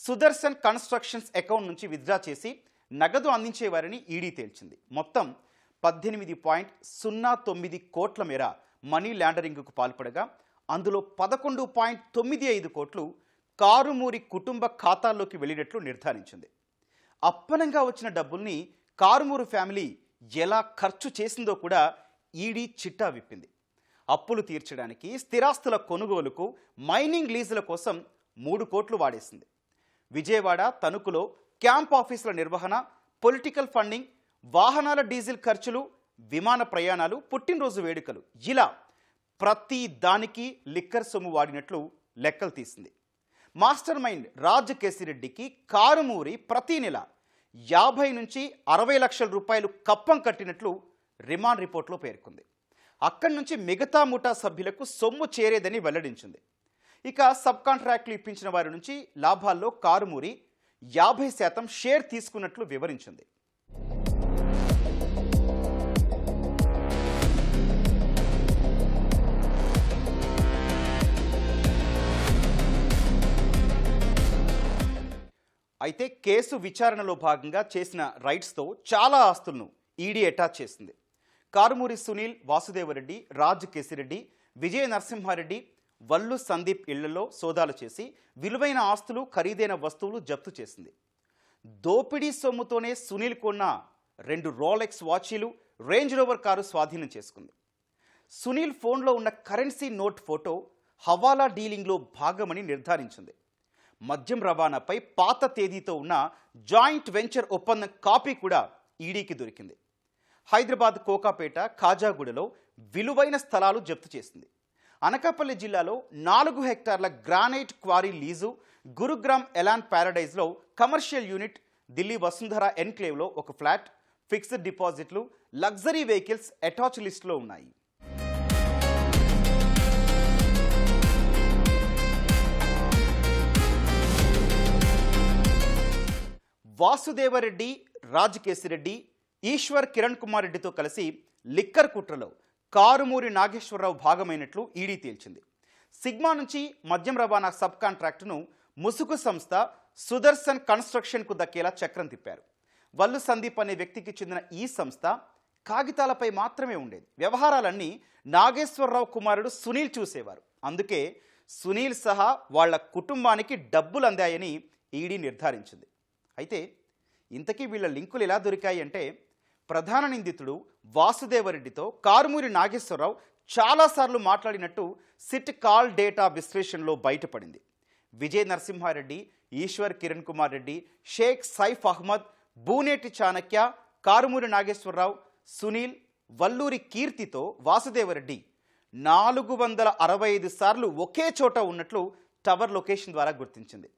సుదర్శన్ కన్స్ట్రక్షన్స్ అకౌంట్ నుంచి విత్డ్రా చేసి నగదు అందించేవారని ఈడీ తేల్చింది. మొత్తం 18.09 కోట్ల మేర మనీ లాండరింగ్కు పాల్పడగా అందులో 11.95 కోట్లు కారుమూరి కుటుంబ ఖాతాల్లోకి వెళ్ళినట్లు నిర్ధారించింది. అప్పనంగా వచ్చిన డబ్బుల్ని కారుమూరు ఫ్యామిలీ ఎలా ఖర్చు చేసిందో కూడా ఈడీ చిట్టా విప్పింది. అప్పులు తీర్చడానికి, స్థిరాస్తుల కొనుగోలుకు, మైనింగ్ లీజుల కోసం 3 కోట్లు వాడేసింది. విజయవాడ, తణుకులో క్యాంప్ ఆఫీసుల నిర్వహణ, పొలిటికల్ ఫండింగ్, వాహనాల డీజిల్ ఖర్చులు, విమాన ప్రయాణాలు, పుట్టినరోజు వేడుకలు, ఇలా ప్రతి దానికి లిక్కర్ సొమ్ము వాడినట్లు లెక్కలు తీసింది. మాస్టర్ మైండ్ రాజ్ కేసిరెడ్డికి కారుమూరి ప్రతి నెల 50 నుంచి 60 లక్షల రూపాయలు కప్పం కట్టినట్లు రిమాండ్ రిపోర్ట్లో పేర్కొంది. అక్కడి నుంచి మిగతా ముఠా సభ్యులకు సొమ్ము చేరేదని వెల్లడించింది. ఇక సబ్ కాంట్రాక్టులు ఇప్పించిన వారి నుంచి లాభాల్లో కారుమూరి 50% షేర్ తీసుకున్నట్లు వివరించింది. అయితే కేసు విచారణలో భాగంగా చేసిన రైట్స్తో చాలా ఆస్తులను ఈడీ అటాచ్ చేసింది. కారుమూరి సునీల్, వాసుదేవరెడ్డి, రాజ్ కేసిరెడ్డి, విజయ నరసింహారెడ్డి, వల్లు సందీప్ ఇళ్లలో సోదాలు చేసి విలువైన ఆస్తులు, ఖరీదైన వస్తువులు జప్తు చేసింది. దోపిడీ సొమ్ముతోనే సునీల్ కొన్న 2 రోలెక్స్ వాచీలు, రేంజ్ రోవర్ కారు స్వాధీనం చేసుకుంది. సునీల్ ఫోన్లో ఉన్న కరెన్సీ నోట్ ఫోటో హవాలా డీలింగ్లో భాగమని నిర్ధారించింది. మద్యం రవాణాపై పాత తేదీతో ఉన్న జాయింట్ వెంచర్ ఒప్పందం కాపీ కూడా ఈడీకి దొరికింది. హైదరాబాద్ కోకాపేట, ఖాజాగూడలో విలువైన స్థలాలు జప్తు చేసింది. అనకాపల్లి జిల్లాలో 4 హెక్టార్ల granite quarry lease, Gurugram Elan ప్యారడైజ్లో కమర్షియల్ యూనిట్, ఢిల్లీ వసుంధర ఎన్క్లేవ్లో ఒక ఫ్లాట్, ఫిక్స్డ్ డిపాజిట్లు, లగ్జరీ వెహికల్స్ అటాచ్ లిస్టులో ఉన్నాయి. వాసుదేవరెడ్డి, రాజ్ కేసిరెడ్డి, ఈశ్వర్ కిరణ్ కుమార్ రెడ్డితో కలిసి లిక్కర్ కుట్రలో కారుమూరి నాగేశ్వరరావు భాగమైనట్లు ఈడీ తేల్చింది. సిగ్మా నుంచి మద్యం రవాణా సబ్ కాంట్రాక్టును ముసుగు సంస్థ సుదర్శన్ కన్స్ట్రక్షన్కు దక్కేలా చక్రం తిప్పారు. వల్లు సందీప్ అనే వ్యక్తికి చెందిన ఈ సంస్థ కాగితాలపై మాత్రమే ఉండేది. వ్యవహారాలన్నీ నాగేశ్వరరావు కుమారుడు సునీల్ చూసేవారు. అందుకే సునీల్ సహా వాళ్ల కుటుంబానికి డబ్బులు అందాయని ఈడీ నిర్ధారించింది. అయితే ఇంతకీ వీళ్ళ లింకులు ఎలా దొరికాయి అంటే, ప్రధాన నిందితుడు వాసుదేవరెడ్డితో కారుమూరి నాగేశ్వరరావు చాలాసార్లు మాట్లాడినట్టు సిట్ కాల్ డేటా విశ్లేషణలో బయటపడింది. విజయ్ నరసింహారెడ్డి, ఈశ్వర్ కిరణ్ కుమార్ రెడ్డి, షేక్ సైఫ్ అహ్మద్, బూనేటి చాణక్య, కారుమూరి నాగేశ్వరరావు, సునీల్, వల్లూరి కీర్తితో వాసుదేవరెడ్డి 465 సార్లు ఒకే చోట ఉన్నట్లు టవర్ లొకేషన్ ద్వారా గుర్తించింది.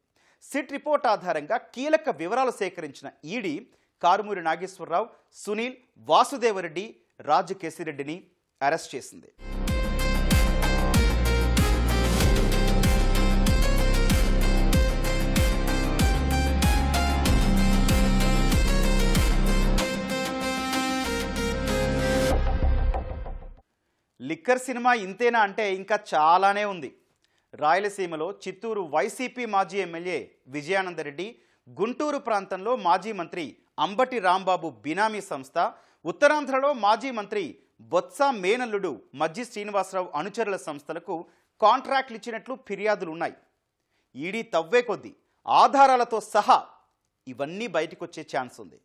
సిట్ రిపోర్ట్ ఆధారంగా కీలక వివరాలు సేకరించిన ఈడీ కారుమూరి నాగేశ్వరరావు, సునీల్, వాసుదేవరెడ్డి, రాజు కేసిరెడ్డిని అరెస్ట్ చేసింది. లిక్కర్ సినిమా ఇంతేనా అంటే ఇంకా చాలానే ఉంది. రాయలసీమలో చిత్తూరు వైసీపీ మాజీ ఎమ్మెల్యే విజయానందరెడ్డి, గుంటూరు ప్రాంతంలో మాజీ మంత్రి అంబటి రాంబాబు బినామీ సంస్థ, ఉత్తరాంధ్రలో మాజీ మంత్రి బొత్స మేనల్లుడు మజ్జి శ్రీనివాసరావు అనుచరుల సంస్థలకు కాంట్రాక్ట్లు ఇచ్చినట్లు ఫిర్యాదులున్నాయి. ఈడీ తవ్వే కొద్దీ ఆధారాలతో సహా ఇవన్నీ బయటకొచ్చే ఛాన్స్ ఉంది.